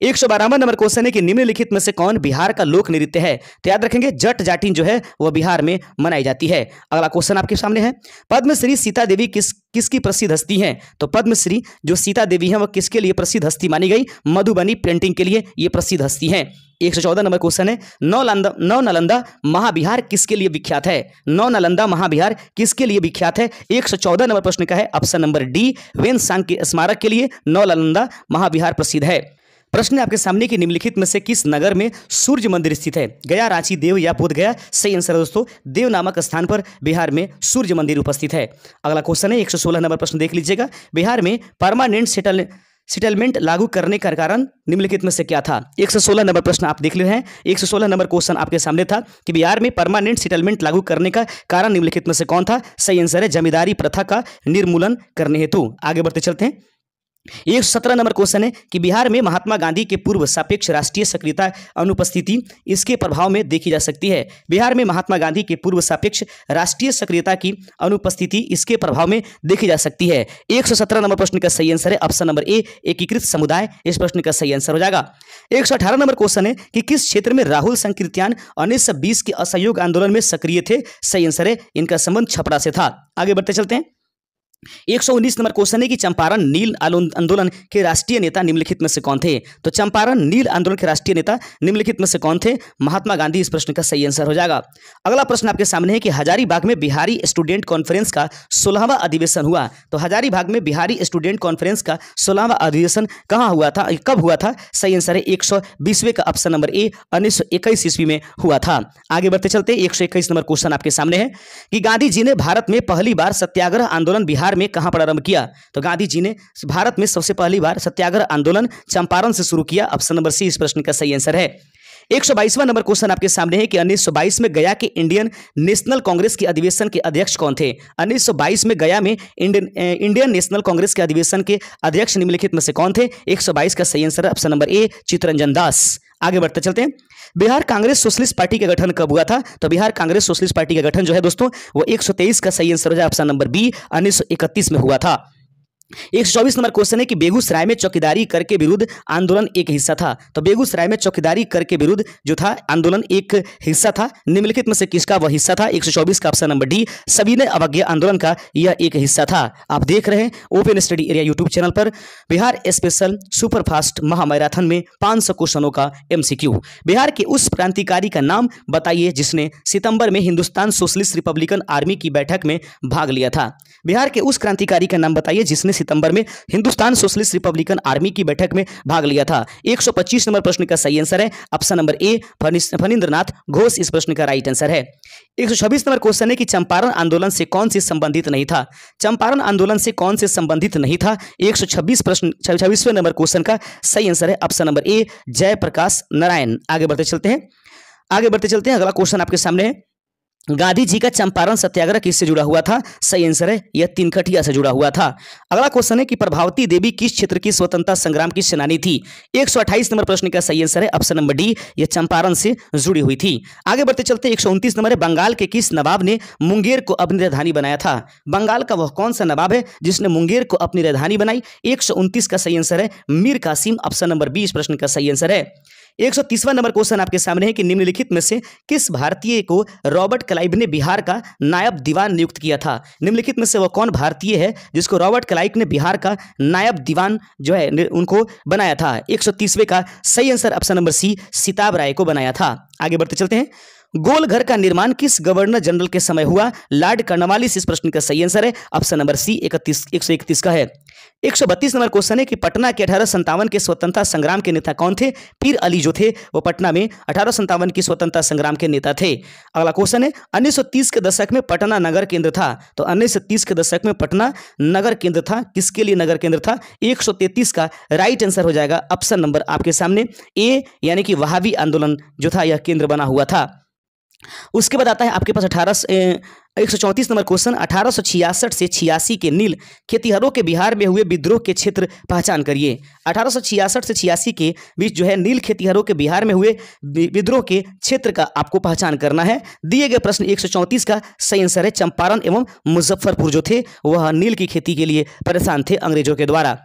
112वां नंबर क्वेश्चन है कि निम्नलिखित में से कौन बिहार का लोक नृत्य है? तो याद रखेंगे जट जाटिन जो है वह बिहार में मनाई जाती है। अगला क्वेश्चन आपके सामने है पद्मश्री सीता देवी किसकी प्रसिद्ध हस्ती है? तो पद्मश्री जो सीता देवी है वह किसके लिए प्रसिद्ध हस्ती मानी गई? मधुबनी पेंटिंग के लिए ये प्रसिद्ध हस्ती है। 114 नंबर क्वेश्चन है नौ नालंदा महाविहार किसके लिए विख्यात है? नौ नालंदा महाविहार किसके लिए विख्यात है? 114 नंबर प्रश्न का है ऑप्शन नंबर डी वेनसांग के स्मारक के लिए नौ नालंदा महाविहार प्रसिद्ध है। प्रश्न आपके सामने कि निम्नलिखित में से किस नगर में सूर्य मंदिर स्थित है? गया, रांची, देव या बोध गया? सही आंसर है दोस्तों देव नामक स्थान पर बिहार में सूर्य मंदिर उपस्थित है। अगला क्वेश्चन है 116 नंबर प्रश्न देख लीजिएगा। बिहार में परमानेंट सेटलमेंट लागू करने का कारण निम्नलिखित में से क्या था? 116 नंबर प्रश्न आप देख रहे हैं। 116 नंबर क्वेश्चन आपके सामने था कि बिहार में परमानेंट सेटलमेंट लागू करने का कारण निम्नलिखित में से कौन था? सही आंसर है जमींदारी प्रथा का निर्मूलन करने हेतु। आगे बढ़ते चलते हैं। 117 नंबर क्वेश्चन है कि बिहार में महात्मा गांधी के पूर्व सापेक्ष राष्ट्रीय सक्रियता अनुपस्थिति इसके प्रभाव में देखी जा सकती है। बिहार में महात्मा गांधी के पूर्व सापेक्ष राष्ट्रीय सक्रियता की अनुपस्थिति इसके प्रभाव में देखी जा सकती है। 117 नंबर प्रश्न का सही आंसर है ऑप्शन नंबर ए, एकीकृत समुदाय। इस प्रश्न का सही आंसर हो जाएगा। 118 नंबर क्वेश्चन है कि किस क्षेत्र में राहुल संकीर्त्यान 1920 के असहयोग आंदोलन में सक्रिय थे। सही आंसर है इनका संबंध छपरा से था। आगे बढ़ते चलते हैं। 119 नंबर क्वेश्चन है कि चंपारण नील आंदोलन के राष्ट्रीय नेता निम्नलिखित में से कौन थे। तो चंपारण नील आंदोलन के राष्ट्रीय नेता निम्नलिखित में से कौन थे। महात्मा गांधी इस प्रश्न का सही आंसर हो जाएगा। अगला प्रश्न आपके सामने है कि हजारीबाग में बिहारी स्टूडेंट कॉन्फ्रेंस का 16वां अधिवेशन हुआ। तो हजारीबाग में बिहारी स्टूडेंट कॉन्फ्रेंस का 16वां अधिवेशन कहाँ हुआ था, कब हुआ था। सही आंसर है 120वें का ऑप्शन नंबर ए, 1921 ईस्वी में हुआ था। आगे बढ़ते चलते 121 नंबर क्वेश्चन आपके सामने है कि गांधी जी ने भारत में पहली बार सत्याग्रह आंदोलन बिहार में कहां प्रारंभ किया। तो गांधी जी ने भारत में सबसे पहली बार सत्याग्रह आंदोलन चंपारण से शुरू किया। ऑप्शन नंबर सी इस प्रश्न का सही आंसर है। 122वां नंबर क्वेश्चन आपके सामने है कि 1922 में गया के इंडियन नेशनल कांग्रेस के अधिवेशन के अध्यक्ष कौन थे। 1922 में गया में इंडियन नेशनल कांग्रेस के अधिवेशन के अध्यक्ष निम्नलिखित में से कौन थे। 122 का सही आंसर है ऑप्शन नंबर ए, चित्तरंजन दास। आगे बढ़ते चलते हैं। बिहार कांग्रेस सोशलिस्ट पार्टी का गठन कब हुआ था। तो बिहार कांग्रेस सोशलिस्ट पार्टी का गठन जो है दोस्तों वो 123 का सही आंसर हो जाए ऑप्शन नंबर बी, 1931 में हुआ था। 124 नंबर क्वेश्चन है कि बेगूसराय में चौकीदारी कर के विरुद्ध आंदोलन एक हिस्सा था। तो बेगूसराय में चौकीदारी कर के विरुद्ध जो था आंदोलन एक हिस्सा था। निम्नलिखित में से किसका वह हिस्सा था। 124 का ऑप्शन नंबर डी, सविनय अवज्ञा आंदोलन का यह एक हिस्सा था। आप देख रहे हैं open study area YouTube channel पर बिहार स्पेशल सुपरफास्ट महामैराथन में 500 क्वेश्चनों का MCQ। बिहार के उस क्रांतिकारी का नाम बताइए जिसने सितंबर में हिंदुस्तान सोशलिस्ट रिपब्लिकन आर्मी की बैठक में भाग लिया था। बिहार के उस क्रांतिकारी का नाम बताइए जिसने सितंबर में हिंदुस्तान सोशलिस्ट रिपब्लिकन आर्मी की बैठक में भाग लिया था। 125 नंबर प्रश्न का सही आंसर है ऑप्शन नंबर ए, फणींद्रनाथ घोष इस प्रश्न का राइट आंसर है। 126 नंबर क्वेश्चन है कि चंपारण आंदोलन से कौन से संबंधित नहीं था। चंपारण आंदोलन से कौन से संबंधित नहीं था। 126वें नंबर क्वेश्चन का सही आंसर है option number A, Jayaprakash Narayan. आगे बढ़ते चलते हैं। अगला क्वेश्चन आपके सामने है गांधी जी का चंपारण सत्याग्रह किससे जुड़ा हुआ था। सही आंसर है यह तिनकठिया से जुड़ा हुआ था। अगला क्वेश्चन है कि प्रभावती देवी किस क्षेत्र की स्वतंत्रता संग्राम की सेनानी थी। 128 नंबर प्रश्न का सही आंसर है ऑप्शन नंबर डी, यह चंपारण से जुड़ी हुई थी। आगे बढ़ते चलते 129 नंबर है बंगाल के किस नवाब ने मुंगेर को अपनी राजधानी बनाया था। बंगाल का वह कौन सा नवाब है जिसने मुंगेर को अपनी राजधानी बनाई। 129 का सही आंसर है Mir Qasim option number B इस प्रश्न का सही आंसर है। 130वां नंबर क्वेश्चन आपके सामने है कि निम्नलिखित में से किस भारतीय को रॉबर्ट क्लाइव ने बिहार का नायब दीवान नियुक्त किया था। निम्नलिखित में से वह कौन भारतीय है जिसको रॉबर्ट क्लाइव ने बिहार का नायब दीवान जो है उनको बनाया था। 130वें का सही answer option number C, Sitab Rai को बनाया था। आगे बढ़ते चलते हैं। गोल घर का निर्माण किस गवर्नर जनरल के समय हुआ। लॉर्ड कर्नवालिस इस प्रश्न का सही आंसर है ऑप्शन नंबर सी, 131 का है। 132 नंबर क्वेश्चन है कि पटना के 1857 के स्वतंत्रता संग्राम के नेता कौन थे। पीर अली जो थे वो पटना में 1857 की स्वतंत्रता संग्राम के नेता थे। अगला क्वेश्चन है 1930 के दशक में पटना नगर केंद्र था। तो 1930 के दशक में पटना नगर केंद्र था। किसके लिए नगर केंद्र था। 133 का राइट आंसर हो जाएगा ऑप्शन नंबर आपके सामने ए, यानी कि वहाबी आंदोलन जो था यह केंद्र बना हुआ था। उसके बाद आता है आपके पास 134 नंबर क्वेश्चन 1866 से 86 के नील खेतिहरों के बिहार में हुए विद्रोह के क्षेत्र पहचान करिए। 1866 से 86 के बीच जो है नील खेतिहरों के बिहार में हुए विद्रोह के क्षेत्र का आपको पहचान करना है। दिए गए प्रश्न 134 का सही आंसर है चंपारण एवं मुजफ्फरपुर जो थे वह नील की खेती के लिए परेशान थे अंग्रेजों के द्वारा।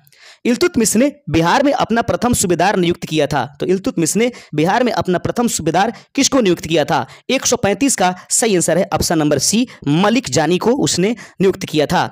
इल्तुतमिश ने बिहार में अपना प्रथम सूबेदार नियुक्त किया था। तो इल्तुतमिश ने बिहार में अपना प्रथम सूबेदार किसको नियुक्त किया था। 135 का सही आंसर है ऑप्शन नंबर सी, मलिक जानी को उसने नियुक्त किया था।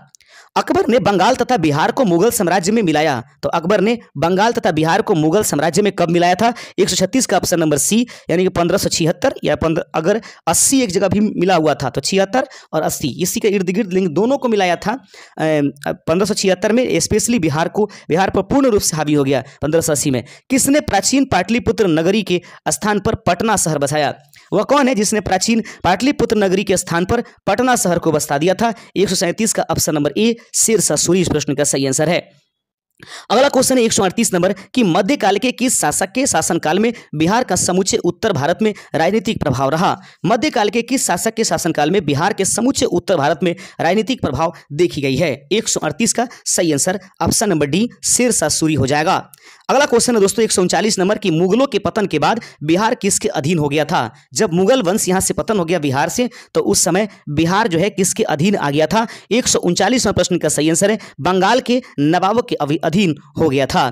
अकबर ने बंगाल तथा बिहार को मुगल साम्राज्य में मिलाया। तो अकबर ने बंगाल तथा बिहार को मुगल साम्राज्य में कब मिलाया था। 136 का ऑप्शन नंबर सी, यानी कि 1576 या अगर 80 एक जगह भी मिला हुआ था तो 76 और 80 इसी के इर्द गिर्द लिंग दोनों को मिलाया था। 1576 में स्पेशली बिहार पर पूर्ण रूप से हावी हो गया। 1580 में किसने प्राचीन पाटलिपुत्र नगरी के स्थान पर पटना शहर बसाया। वह कौन है जिसने प्राचीन पाटलिपुत्र नगरी के स्थान पर पटना शहर को बसा दिया था। 137 का option number A, Sher Shah Suri इस प्रश्न का सही आंसर है। अगला क्वेश्चन है 138 नंबर कि मध्यकाल के किस शासक के शासनकाल में बिहार का समूचे उत्तर भारत में राजनीतिक प्रभाव रहा। मध्यकाल के किस शासक के शासनकाल में बिहार के समूचे उत्तर भारत में राजनीतिक प्रभाव देखी गई है। 138 का सही answer option number D Sher Shah Suri हो जाएगा। अगला क्वेश्चन है दोस्तों 139 नंबर की मुगलों के पतन के बाद बिहार किसके अधीन हो गया था। जब मुगल वंश यहां से पतन हो गया बिहार से, तो उस समय बिहार जो है किसके अधीन आ गया था। 139वां प्रश्न का सही आंसर है बंगाल के नवाबों के अधीन हो गया था।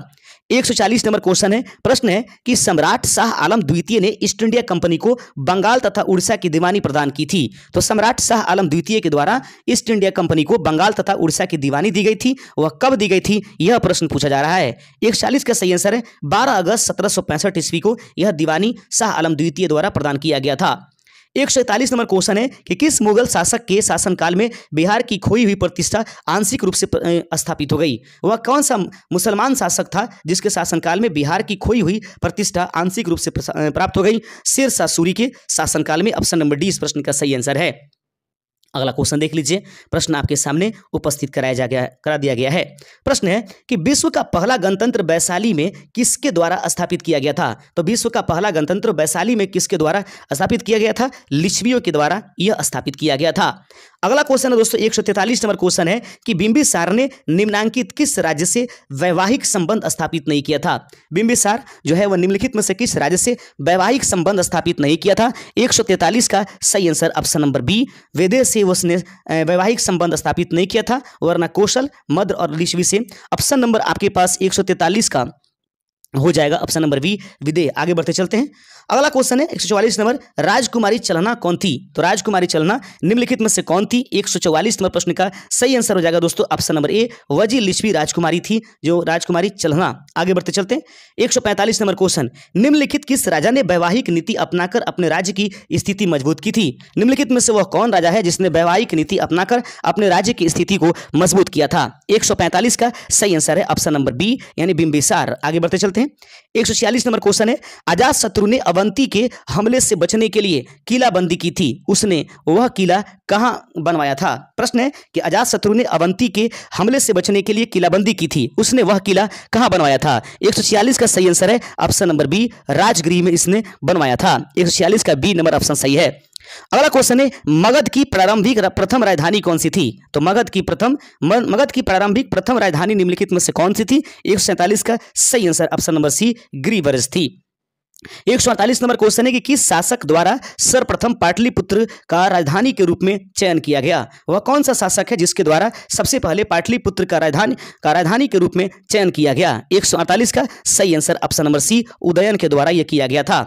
140 नंबर क्वेश्चन है, प्रश्न है कि सम्राट शाह आलम द्वितीय ने ईस्ट इंडिया कंपनी को बंगाल तथा उड़ीसा की दीवानी प्रदान की थी। तो सम्राट शाह आलम द्वितीय के द्वारा ईस्ट इंडिया कंपनी को बंगाल तथा उड़ीसा की दीवानी दी गई थी, वह कब दी गई थी, यह प्रश्न पूछा जा रहा है। 140 का सही आंसर है 12 अगस्त 1765 ईस्वी को यह दीवानी शाह आलम द्वितीय द्वारा प्रदान किया गया था। 141 नंबर क्वेश्चन है कि किस मुगल शासक के शासनकाल में बिहार की खोई हुई प्रतिष्ठा आंशिक रूप से स्थापित हो गई। वह कौन सा मुसलमान शासक था जिसके शासनकाल में बिहार की खोई हुई प्रतिष्ठा आंशिक रूप से प्राप्त हो गई। शेरशाह सूरी के शासनकाल में। ऑप्शन नंबर डी इस प्रश्न का सही आंसर है। अगला क्वेश्चन देख लीजिए, प्रश्न आपके सामने उपस्थित करा दिया गया है। प्रश्न है कि विश्व का पहला गणतंत्र वैशाली में किसके द्वारा स्थापित किया गया था। तो विश्व का पहला गणतंत्र वैशाली में किसके द्वारा स्थापित किया गया था, लिच्छवियों के द्वारा यह स्थापित किया गया था। अगला क्वेश्चन है दोस्तों 143 नंबर क्वेश्चन है कि बिंबिसार ने निम्नलिखित किस राज्य से वैवाहिक संबंध स्थापित नहीं किया था। बिंबिसार जो है वह निम्नलिखित में से किस राज्य से वैवाहिक संबंध स्थापित नहीं किया था। 143 का सही आंसर ऑप्शन नंबर बी विदेश से उसने वैवाहिक संबंध स्थापित नहीं किया था, वरना कौशल, मद्र और लिच्छवी से। ऑप्शन नंबर आपके पास 143 का हो जाएगा ऑप्शन नंबर बी विदेह। आगे बढ़ते चलते हैं। अगला क्वेश्चन है 144 नंबर, राजकुमारी चलना कौन थी। तो राजकुमारी चलना निम्नलिखित में से कौन थी। 144 नंबर प्रश्न का सही आंसर हो जाएगा दोस्तों ऑप्शन नंबर ए वजी लिच्छवी राजकुमारी थी जो राजकुमारी चलना। आगे बढ़ते चलते हैं। 145 नंबर क्वेश्चन, निम्नलिखित किस राजा ने वैवाहिक नीति अपनाकर अपने राज्य की स्थिति मजबूत की थी। निम्नलिखित में से वह कौन राजा है जिसने वैवाहिक नीति अपनाकर अपने राज्य की स्थिति को मजबूत किया था। 145 का सही आंसर है ऑप्शन नंबर बी यानी बिंबिसार। आगे बढ़ते चलते हैं। 146 नंबर क्वेश्चन है, अजातशत्रु ने अवंती के हमले से बचने के लिए किलाबंदी की थी, उसने वह किला कहां बनवाया था। प्रश्न है कि अजातशत्रु ने अवंती के हमले से बचने के लिए किलाबंदी की थी, उसने वह किला कहां बनवाया था। 146 का सही आंसर है ऑप्शन नंबर बी राजगृह में इसने बनवाया था। 146 का बी नंबर ऑप्शन सही है। अगला क्वेश्चन है, मगध की प्रारंभिक प्रथम राजधानी कौन सी थी। तो मगध की प्रारंभिक प्रथम राजधानी निम्नलिखित में से कौन सी थी। 147 का सही आंसर ऑप्शन नंबर सी ग्रीवरज थी। 148 नंबर क्वेश्चन है कि किस शासक द्वारा सर्वप्रथम पाटलिपुत्र का राजधानी के रूप में चयन किया गया। वह कौन सा शासक है जिसके द्वारा सबसे पहले पाटलिपुत्र का राजधानी के रूप में चयन किया गया। 148 का सही answer option number C Udayan के द्वारा यह किया गया था।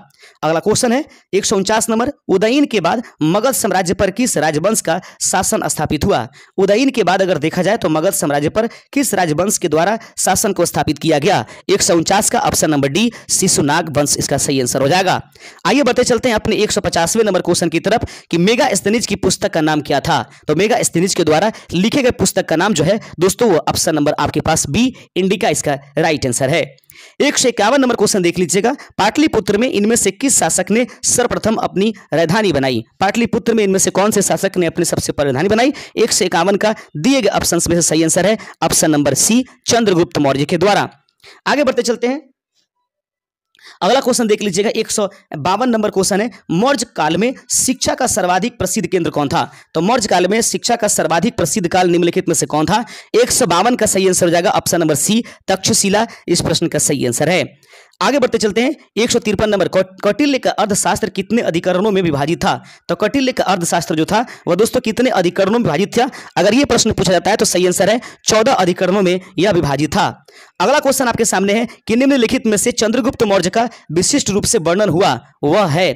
अगला क्वेश्चन है 149 नंबर, उदयन के बाद मगध साम्राज्य पर किस राजवंश का शासन स्थापित हुआ। उदयन के बाद अगर देखा जाए तो मगध साम्राज्य पर किस राजवंश के द्वारा शासन को स्थापित किया गया। 149 का ऑप्शन नंबर डी शिशुनाग वंश इसका सही आंसर हो जाएगा। आइए बढ़ते चलते हैं अपने 150वें नंबर क्वेश्चन की तरफ कि मेगास्थनीज की पुस्तक का नाम क्या था। तो मेगास्थनीज के द्वारा लिखे गए पुस्तक का नाम जो है दोस्तों वो ऑप्शन नंबर आपके पास बी इंडिका इसका राइट आंसर है। 151 नंबर क्वेश्चन देख लीजिएगा, पाटलिपुत्र में इनमें से किस शासक ने सर्वप्रथम अपनी राजधानी बनाई। पाटलिपुत्र में इनमें से कौन से शासक ने अपनी सबसे पहले राजधानी बनाई। 151 का दिए गए ऑप्शन में से सही आंसर है option number C Chandragupta Maurya के द्वारा। आगे बढ़ते चलते हैं। अगला क्वेश्चन देख लीजिएगा 152 नंबर क्वेश्चन है, मौर्य काल में शिक्षा का सर्वाधिक प्रसिद्ध केंद्र कौन था। तो मौर्य काल में शिक्षा का सर्वाधिक प्रसिद्ध काल निम्नलिखित में से कौन था। 152 का सही आंसर हो जाएगा ऑप्शन नंबर सी तक्षशिला इस प्रश्न का सही आंसर है। आगे बढ़ते चलते हैं। 153 नंबर, कौटिल्य का अर्थशास्त्र कितने अधिकरणों में विभाजित था। तो कौटिल्य का अर्थशास्त्र जो था वह दोस्तों कितने अधिकरणों में विभाजित था। अगर यह प्रश्न पूछा जाता है तो सही आंसर है 14 अधिकरणों में यह विभाजित था। अगला क्वेश्चन आपके सामने है कि निम्नलिखित में से चंद्रगुप्त मौर्य का विशिष्ट रूप से वर्णन हुआ वह है।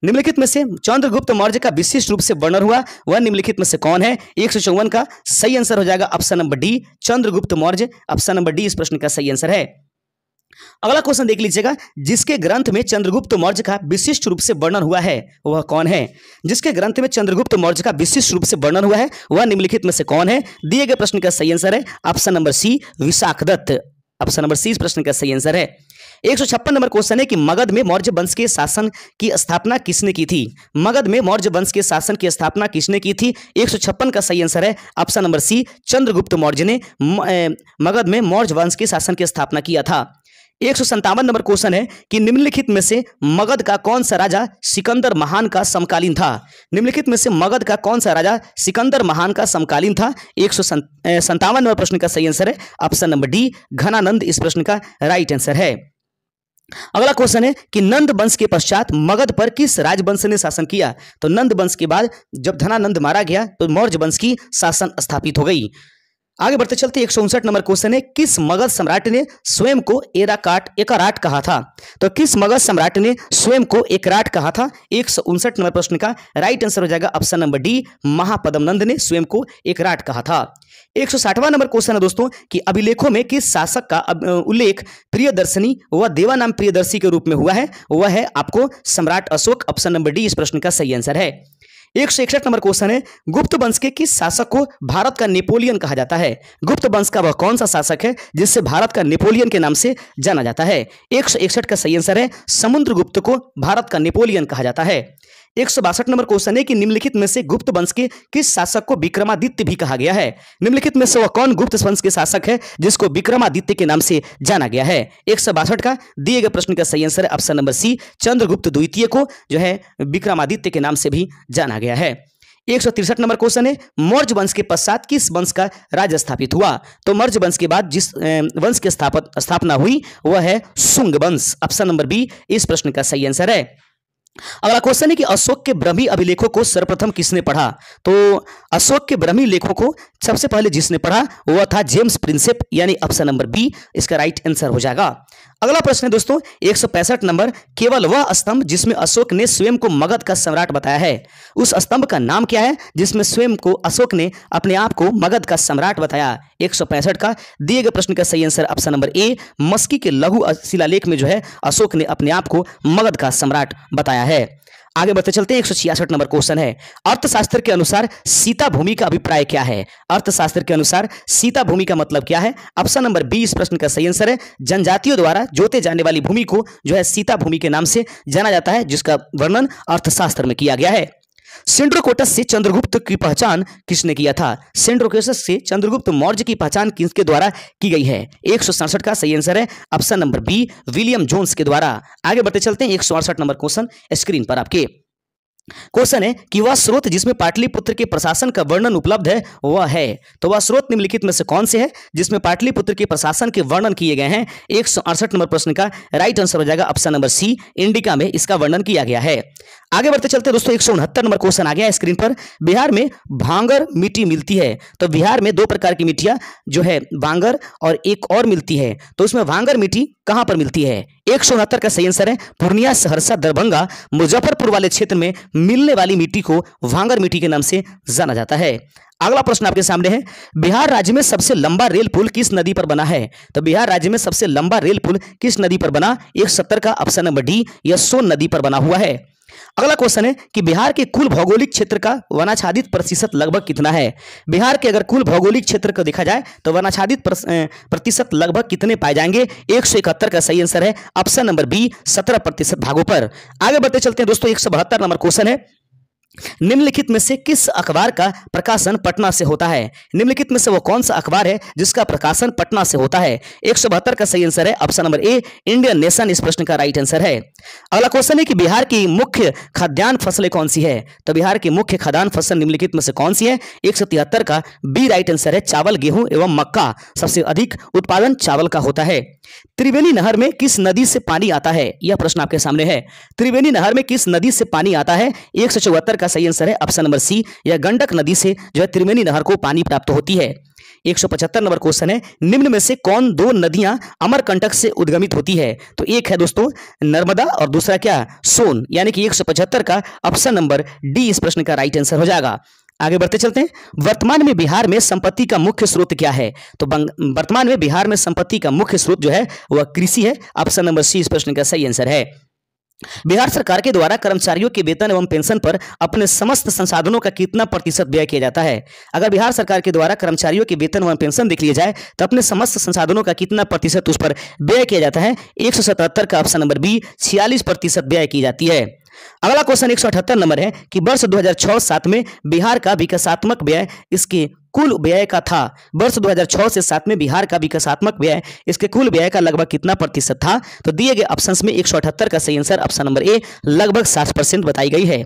निम्नलिखित में से चंद्रगुप्त मौर्य का विशिष्ट रूप से वर्णन हुआ वह निम्नलिखित में से कौन है। 154 का सही आंसर हो जाएगा option number D Chandragupta Maurya. Option number D इस प्रश्न का सही आंसर है। अगला क्वेश्चन देख लीजिएगा, जिसके ग्रंथ में चंद्रगुप्त मौर्य का विशिष्ट रूप से वर्णन हुआ है वह कौन है। जिसके ग्रंथ में चंद्रगुप्त मौर्य का विशिष्ट रूप से वर्णन हुआ है वह निम्नलिखित में से कौन है। दिए गए प्रश्न का सही आंसर है option number C Vishakhadatta. Option number C इस प्रश्न का सही आंसर है। 156 नंबर क्वेश्चन है कि मगध में मौर्य वंश के शासन की स्थापना किसने की थी? मगध में मौर्य वंश के शासन की स्थापना किसने की थी? 156 का सही आंसर है option number C, Chandragupta Maurya ने मगध में मौर्य वंश के शासन की स्थापना किया था। 157 नंबर क्वेश्चन है कि निम्नलिखित में से मगध का कौन सा राजा सिकंदर महान का समकालीन था? निम्नलिखित में से मगध का कौन सा राजा सिकंदर महान का समकालीन था? 157 नंबर प्रश्न का सही आंसर है ऑप्शन नंबर डी, घनानंद इस प्रश्न का राइट आंसर है। अगला क्वेश्चन है कि नंद वंश के पश्चात मगध पर किस राजवंश ने शासन किया? तो नंद वंश के बाद जब धनानंद मारा गया तो मौर्य वंश की शासन स्थापित हो गई। आगे बढ़ते चलते 159 नंबर क्वेश्चन है किस मगध सम्राट ने स्वयं को एकराट कहा था? तो किस मगध सम्राट ने स्वयं को एकराट कहा था? 159 नंबर प्रश्न का राइट आंसर हो जाएगा ऑप्शन नंबर डी, महापद्मनंद ने स्वयं को एकराट कहा था। 160वां नंबर क्वेश्चन है दोस्तों कि अभिलेखों में किस शासक का उल्लेख प्रियदर्शनी व देवानाम प्रियदर्शी के रूप में हुआ है? वह है आपको सम्राट अशोक, ऑप्शन नंबर डी इस प्रश्न का सही आंसर है। 161 नंबर क्वेश्चन है गुप्त वंश के किस शासक को भारत का नेपोलियन कहा जाता है? गुप्त वंश का वह कौन सा शासक है जिससे भारत का नेपोलियन के नाम से जाना जाता है? 161 का सही आंसर है समुद्रगुप्त को भारत का नेपोलियन कहा जाता है। 162 नंबर क्वेश्चन है कि निम्नलिखित में से गुप्त वंश के किस शासक को विक्रमादित्य भी कहा गया है? निम्नलिखित में से वह कौन गुप्त वंश के शासक है जिसको विक्रमादित्य के नाम से जाना गया है? 162 का दिए गए प्रश्न का सही आंसर है ऑप्शन नंबर सी, चंद्रगुप्त द्वितीय को जो है विक्रमादित्य के नाम से भी जाना गया है। 163 नंबर क्वेश्चन है मौर्य वंश के पश्चात किस वंश का राज्य स्थापित हुआ? तो मौर्य वंश के बाद जिस वंश की स्थापना हुई वह है शुंग वंश, ऑप्शन नंबर बी इस प्रश्न का सही आंसर है। अगला क्वेश्चन है कि अशोक के ब्रह्मी अभिलेखों को सर्वप्रथम किसने पढ़ा? तो अशोक के ब्रह्मी लेखों को सबसे पहले जिसने पढ़ा वह था जेम्स प्रिंसेप, यानी ऑप्शन नंबर बी इसका राइट आंसर हो जाएगा। अगला प्रश्न है दोस्तों 165 नंबर, केवल वह स्तंभ जिसमें अशोक ने स्वयं को मगध का सम्राट बताया है, उस स्तंभ का नाम क्या है जिसमें स्वयं को अशोक ने अपने आप को मगध का सम्राट बताया? 165 का दिए गए प्रश्न का सही answer option number A, Maski के लघु शिलालेख में जो है अशोक ने अपने आप को मगध का सम्राट बताया है। आगे बढ़ते चलते हैं 166 नंबर क्वेश्चन है अर्थशास्त्र के अनुसार सीता भूमि का अभिप्राय क्या है? अर्थशास्त्र के अनुसार सीता भूमि का मतलब क्या है? ऑप्शन नंबर बी इस प्रश्न का सही आंसर है जनजातियों द्वारा जोते जाने वाली भूमि को जो है सीता भूमि के नाम से जाना जाता है, जिसका वर्णन अर्थशास्त्र में किया गया है। सेंड्रोकोटस से चंद्रगुप्त की पहचान किसने किया था? सेंड्रोकोटस से चंद्रगुप्त मौर्य की पहचान किसके द्वारा की गई है? 167 का सही आंसर है option number B, William Jones के द्वारा। आगे बढ़ते चलते हैं 168 नंबर क्वेश्चन स्क्रीन पर आपके क्वेश्चन है कि वह स्रोत जिसमें पाटलिपुत्र के प्रशासन का वर्णन उपलब्ध है वह है, तो वह स्रोत निम्नलिखित में से कौन से है जिसमें पाटलिपुत्र के प्रशासन के वर्णन किए गए हैं? 168 नंबर प्रश्न का राइट आंसर हो जाएगा ऑप्शन नंबर सी, इंडिका में इसका वर्णन किया गया है। आगे बढ़ते चलते दोस्तों 169 नंबर क्वेश्चन आ गया है स्क्रीन पर, बिहार में भांगर मिट्टी मिलती है, तो बिहार में दो प्रकार की मिट्टियां जो है भांगर और एक और मिलती है, तो उसमें भांगर मिट्टी कहां पर मिलती है? 169 का सही आंसर है पूर्णिया, सहरसा, दरभंगा, मुजफ्फरपुर वाले क्षेत्र में मिलने वाली मिट्टी को भांगर मिट्टी के नाम से जाना जाता है। अगला प्रश्न आपके सामने है बिहार राज्य में सबसे लंबा रेल पुल किस नदी पर बना है? तो बिहार राज्य में सबसे लंबा रेल पुल किस नदी पर बना? 170 का ऑप्शन नंबर डी, यह सोन नदी पर बना हुआ है। अगला क्वेश्चन है कि बिहार के कुल भौगोलिक क्षेत्र का वनाच्छादित प्रतिशत लगभग कितना है? बिहार के अगर कुल भौगोलिक क्षेत्र को देखा जाए तो वनाच्छादित प्रतिशत लगभग कितने पाए जाएंगे? 171 का सही आंसर है ऑप्शन नंबर बी, 17% भागों पर। आगे बढ़ते चलते हैं दोस्तों 172 नंबर क्वेश्चन है निम्नलिखित में से किस अखबार का प्रकाशन पटना से होता है? निम्नलिखित में से वो कौन सा अखबार है जिसका प्रकाशन पटना से होता है? 172 का सही आंसर है ऑप्शन नंबर ए, इंडियन नेशन इस प्रश्न का राइट आंसर है। अगला क्वेश्चन है कि बिहार की मुख्य खाद्यान्न फसलें कौन सी है? तो बिहार की मुख्य खाद्यान्न फसल निम्नलिखित में से कौन सी है? 173 का बी राइट आंसर है चावल, गेहूं एवं मक्का, सबसे अधिक उत्पादन चावल का होता है। त्रिवेणी नहर में किस नदी से पानी आता है? यह प्रश्न आपके सामने है। त्रिवेणी नहर में किस नदी से पानी आता है? 174 का सही आंसर है ऑप्शन नंबर सी, यह गंडक नदी से जो है त्रिवेणी नहर को पानी प्राप्त होती है। 175 नंबर क्वेश्चन है निम्न में से कौन दो नदियां अमरकंटक से उद्गमित होती है? तो एक है दोस्तों नर्मदा और दूसरा क्या? सोन, यानी कि 175 का ऑप्शन नंबर डी इस प्रश्न का राइट आंसर हो जाएगा। आगे बढ़ते चलते हैं वर्तमान में बिहार में संपत्ति का मुख्य स्रोत क्या है? तो वर्तमान में बिहार में संपत्ति का मुख्य स्रोत जो है वह कृषि है, ऑप्शन नंबर सी इस प्रश्न का सही आंसर है। बिहार सरकार के द्वारा कर्मचारियों के वेतन एवं पेंशन पर अपने समस्त संसाधनों का कितना प्रतिशत व्यय किया जाता है? अगर बिहार सरकार के द्वारा कर्मचारियों के वेतन एवं पेंशन देख लिया जाए तो अपने समस्त संसाधनों का कितना प्रतिशत उस पर व्यय किया जाता है? 177 का ऑप्शन नंबर बी 46% व्यय की जाती है। अगला क्वेश्चन 178 नंबर है कि वर्ष 2006-7 में बिहार का विकासात्मक व्यय इसके कुल व्यय का था। वर्ष 2006 से 7 में बिहार का विकासात्मक व्यय इसके कुल व्यय का लगभग कितना प्रतिशत था? तो दिए गए ऑप्शंस में 178 का सही आंसर ऑप्शन नंबर ए लगभग 60% बताई गई है।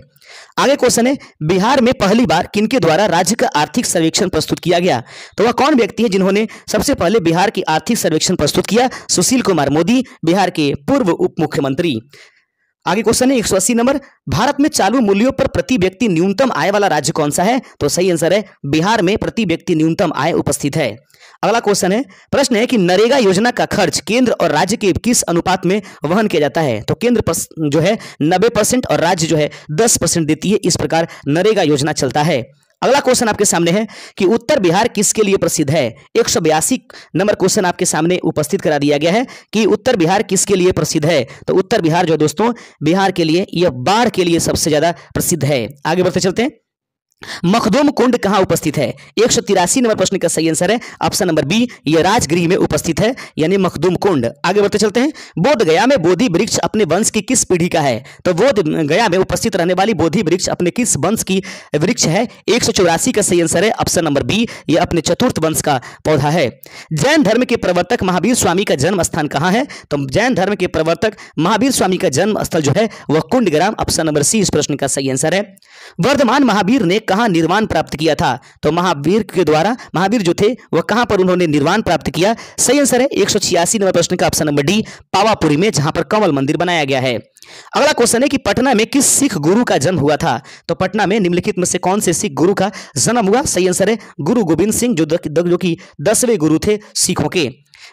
आगे क्वेश्चन है बिहार में पहली बार किनके द्वारा राज्य का आर्थिक सर्वेक्षण प्रस्तुत किया गया? तो वह कौन व्यक्ति है जिन्होंने सबसे पहले बिहार की आर्थिक सर्वेक्षण प्रस्तुत किया? सुशील कुमार मोदी, बिहार के पूर्व उप मुख्यमंत्री। आगे क्वेश्चन है 180 नंबर, भारत में चालू मूल्यों पर प्रति व्यक्ति न्यूनतम आय वाला राज्य कौन सा है? तो सही आंसर है बिहार में प्रति व्यक्ति न्यूनतम आय उपस्थित है। अगला क्वेश्चन है, प्रश्न है कि नरेगा योजना का खर्च केंद्र और राज्य के किस अनुपात में वहन किया जाता है? तो केंद्र जो है 90% और राज्य जो है 10% देती है। इस प्रकार नरेगा योजना चलता है। अगला क्वेश्चन आपके सामने है कि उत्तर बिहार किसके लिए प्रसिद्ध है? 182 नंबर क्वेश्चन आपके सामने उपस्थित करा दिया गया है कि उत्तर बिहार किसके लिए प्रसिद्ध है? तो उत्तर बिहार जो है दोस्तों बिहार के लिए यह बाढ़ के लिए सबसे ज्यादा प्रसिद्ध है। आगे बढ़ते चलते हैं, मखदूम कुंड कहां उपस्थित है? 183 नंबर प्रश्न का सही आंसर है ऑप्शन नंबर बी, यह राजगृह में उपस्थित है, यानी मखदूम कुंड। आगे बढ़ते चलते हैं, बोध गया में बोधि वृक्ष अपने वंश की किस पीढ़ी का है? तो बोध गया में उपस्थित रहने वाली बोधि वृक्ष अपने किस वंश की वृक्ष है? 184 का सही आंसर है ऑप्शन नंबर बी, यह अपने चतुर्थ वंश का पौधा है। जैन धर्म के प्रवर्तक महावीर स्वामी का जन्म स्थान कहां है? तो जैन धर्म के प्रवर्तक महावीर स्वामी का जन्म स्थल जो है वह कुंडग्राम, ऑप्शन नंबर सी इस प्रश्न का सही आंसर है। वर्धमान महावीर ने कहां निर्वाण प्राप्त किया था? तो महावीर के द्वारा महावीर जो थे वह कहां पर उन्होंने निर्वाण प्राप्त किया? सही आंसर है 186 नंबर प्रश्न का ऑप्शन नंबर डी, पावापुरी में, जहां पर कमल मंदिर बनाया गया है। अगला क्वेश्चन है कि पटना में किस सिख गुरु का जन्म हुआ था? तो पटना में निम्नलिखित में से कौन से सिख गुरु का जन्म हुआ? सही आंसर है गुरु गोविंद सिंह, जो कि 10वें गुरु थे सिखों के।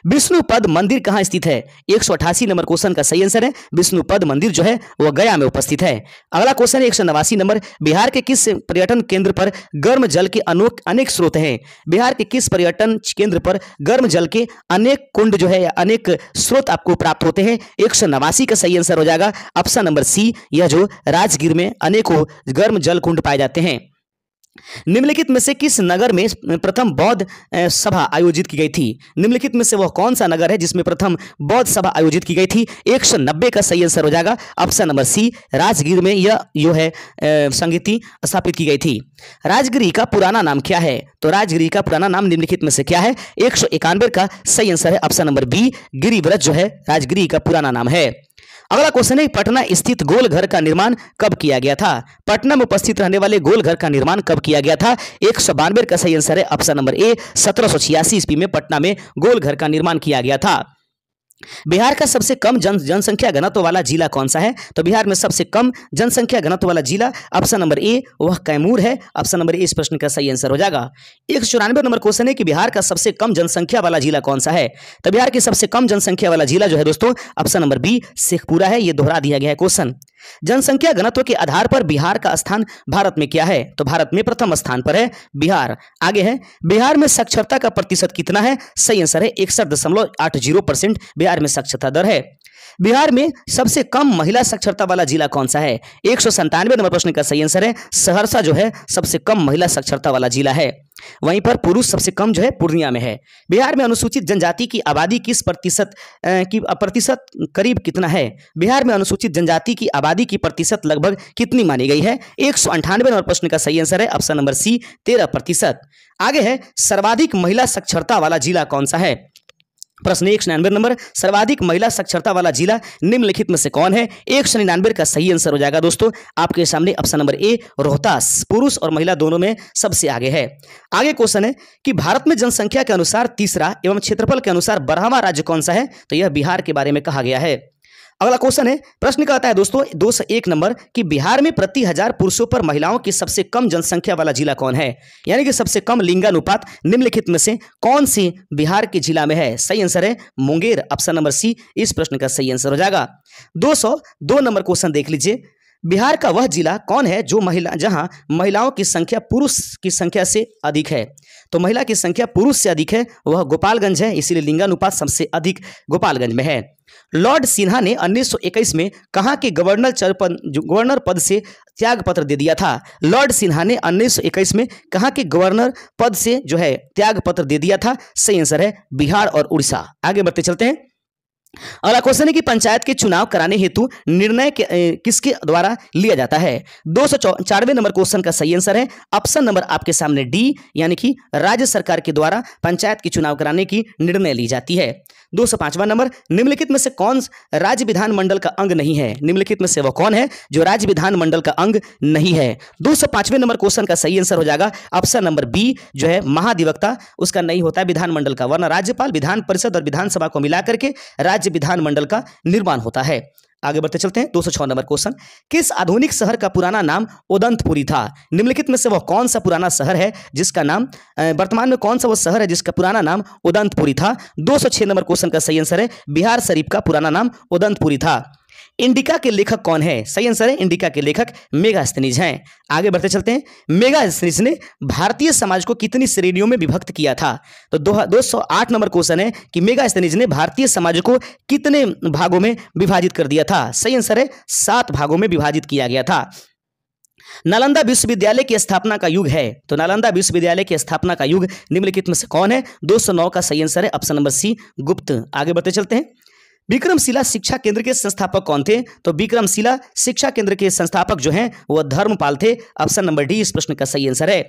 विष्णुपद मंदिर कहां स्थित है? 188 नंबर क्वेश्चन का सही आंसर है विष्णुपद मंदिर जो है वह गया में उपस्थित है। अगला क्वेश्चन है 189 नंबर, बिहार के किस पर्यटन केंद्र पर गर्म जल के अनेक स्रोत हैं? बिहार के किस पर्यटन केंद्र पर गर्म जल के अनेक कुंड जो है या अनेक स्रोत आपको प्राप्त होते हैं? 189 का सही आंसर हो जाएगा ऑप्शन नंबर सी, यह जो राजगीर में अनेकों गर्म जल कुंड पाए जाते हैं। निम्नलिखित में से किस नगर में प्रथम बौद्ध सभा आयोजित की गई थी? निम्नलिखित में से वह कौन सा नगर है जिसमें प्रथम बौद्ध सभा आयोजित की गई थी? 190 का सही आंसर हो जाएगा ऑप्शन नंबर सी, राजगीर में यह जो है संगीति स्थापित की गई थी। राजगीर का पुराना नाम क्या है? तो राजगीर का पुराना नाम निम्नलिखित में से क्या है? 191 का सही आंसर है ऑप्शन नंबर बी, गिरिव्रत जो है राजगीर का पुराना नाम है। अगला क्वेश्चन है पटना स्थित गोल घर का निर्माण कब किया गया था? पटना में उपस्थित रहने वाले गोल घर का निर्माण कब किया गया था? 192 का सही आंसर है ऑप्शन नंबर ए, 1786 ईस्वी में पटना में गोल घर का निर्माण किया गया था। बिहार का सबसे कम जनसंख्या घनत्व वाला जिला कौन सा है? तो बिहार में सबसे कम जनसंख्या घनत्व वाला जिला ऑप्शन नंबर ए वह कैमूर है, ऑप्शन नंबर ए इस प्रश्न का सही आंसर हो जाएगा। 194 नंबर क्वेश्चन है कि बिहार का सबसे कम जनसंख्या वाला जिला कौन सा है? तो बिहार की सबसे कम जनसंख्या वाला जिला जो है दोस्तों ऑप्शन नंबर बी शेखपुरा है, यह दोहरा दिया गया है क्वेश्चन। जनसंख्या घनत्व के आधार पर बिहार का स्थान भारत में क्या है? तो भारत में प्रथम स्थान पर है बिहार। आगे है बिहार में साक्षरता का प्रतिशत कितना है? सही आंसर है 61.80% बिहार में साक्षरता दर है। बिहार में सबसे कम महिला साक्षरता वाला जिला कौन सा है? 197 नंबर प्रश्न का सही आंसर है सहरसा जो है सबसे कम महिला साक्षरता वाला जिला है। वहीं पर पुरुष सबसे कम जो है पूर्णिया में है। बिहार में अनुसूचित जनजाति की आबादी किस प्रतिशत करीब कितना है? बिहार में अनुसूचित जनजाति की आबादी की प्रतिशत लगभग कितनी मानी गई है? 198 नंबर प्रश्न का सही आंसर है ऑप्शन नंबर सी 13%। आगे है सर्वाधिक महिला साक्षरता वाला जिला कौन सा है? प्रश्न 199 नंबर, सर्वाधिक महिला साक्षरता वाला जिला निम्नलिखित में से कौन है? 199 का सही आंसर हो जाएगा दोस्तों आपके सामने ऑप्शन नंबर ए रोहतास, पुरुष और महिला दोनों में सबसे आगे है। आगे क्वेश्चन है कि भारत में जनसंख्या के अनुसार तीसरा एवं क्षेत्रफल के अनुसार 12वां राज्य कौन सा है? तो यह बिहार के बारे में कहा गया है। अगला क्वेश्चन है, प्रश्न कहता है दोस्तों 201 नंबर कि बिहार में प्रति 1000 पुरुषों पर महिलाओं की सबसे कम जनसंख्या वाला जिला कौन है? यानी कि सबसे कम लिंगानुपात निम्नलिखित में से कौन सी बिहार के जिला में है? सही आंसर है मुंगेर, ऑप्शन नंबर सी इस प्रश्न का सही आंसर हो जाएगा। 202 नंबर क्वेश्चन देख लीजिए, बिहार का वह जिला कौन है जो जहां महिलाओं की संख्या पुरुष की संख्या से अधिक है? तो महिला की संख्या पुरुष से अधिक है, वह गोपालगंज है, इसीलिए लिंगानुपात सबसे अधिक गोपालगंज में है। लॉर्ड सिन्हा ने 1921 में कहाँ के गवर्नर पद से त्याग पत्र दे दिया था? लॉर्ड सिन्हा ने 1921 में कहाँ के गवर्नर पद से जो है त्याग पत्र दे दिया था? सही आंसर है बिहार और उड़ीसा। आगे बढ़ते चलते हैं। अगला क्वेश्चन है कि पंचायत के चुनाव कराने हेतु निर्णय किसके द्वारा लिया जाता है? 294वें नंबर क्वेश्चन का सही आंसर है ऑप्शन नंबर आपके सामने डी, यानी कि राज्य सरकार के द्वारा पंचायत के चुनाव कराने की निर्णय ली जाती है। 205वां नंबर, निम्नलिखित में से कौन राज्य विधानमंडल का अंग नहीं है? निम्नलिखित में से वह कौन है जो राज्य विधानमंडल का अंग नहीं है? 205वें नंबर क्वेश्चन का सही आंसर हो जाएगा ऑप्शन नंबर बी, जो है महाधिवक्ता उसका नहीं होता है विधानमंडल का, वरना राज्यपाल, विधान परिषद और विधानसभा को मिलाकर के राज्य विधानमंडल का निर्माण होता है। आगे बढ़ते चलते हैं। 206 नंबर क्वेश्चन, किस आधुनिक शहर का पुराना नाम उदंतपुरी था? निम्नलिखित में से वह कौन सा पुराना शहर है जिसका नाम वर्तमान में कौन सा वह शहर है जिसका पुराना नाम उदंतपुरी था? 206 नंबर क्वेश्चन का सही आंसर है बिहार शरीफ का पुराना नाम उदंतपुरी था। इंडिका के लेखक कौन है? सही आंसर है इंडिका के लेखक मेगास्थनीज हैं। आगे बढ़ते चलते हैं। मेगास्थनीज ने भारतीय समाज को कितनी श्रेणियों में विभक्त किया था? तो 208 नंबर क्वेश्चन है कि मेगास्थनीज ने भारतीय समाज को कितने भागों में विभाजित कर दिया था? सही आंसर है 7 भागों में विभाजित किया गया था। नालंदा विश्वविद्यालय की स्थापना का युग है, तो नालंदा विश्वविद्यालय की स्थापना का युग निम्नलिखित में से कौन है? 209 का सही आंसर है ऑप्शन नंबर सी, गुप्त। आगे बढ़ते चलते हैं। विक्रमशिला शिक्षा केंद्र के संस्थापक कौन थे? तो विक्रमशिला शिक्षा केंद्र के संस्थापक जो हैं वह धर्मपाल थे, ऑप्शन नंबर डी इस प्रश्न का सही आंसर है।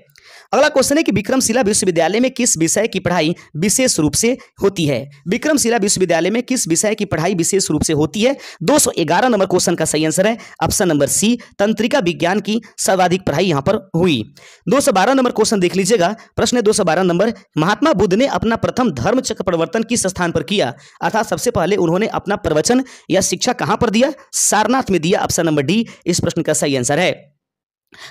अगला क्वेश्चन है कि विक्रमशिला विश्वविद्यालय में किस विषय की पढ़ाई विशेष रूप से होती है? विक्रमशिला विश्वविद्यालय में किस विषय की पढ़ाई विशेष रूप से होती है? 211 नंबर क्वेश्चन का सही आंसर है ऑप्शन नंबर सी, तंत्रिका विज्ञान की सर्वाधिक पढ़ाई यहां पर हुई। 212 नंबर क्वेश्चन देख लीजिएगा। प्रश्न 212 नंबर, महात्मा बुद्ध ने अपना प्रथम धर्म चक्र परिवर्तन किस स्थान पर किया? अर्थात सबसे पहले उन्होंने अपना प्रवचन या शिक्षा कहां पर दिया? सारनाथ में दिया, ऑप्शन नंबर डी इस प्रश्न का सही आंसर है।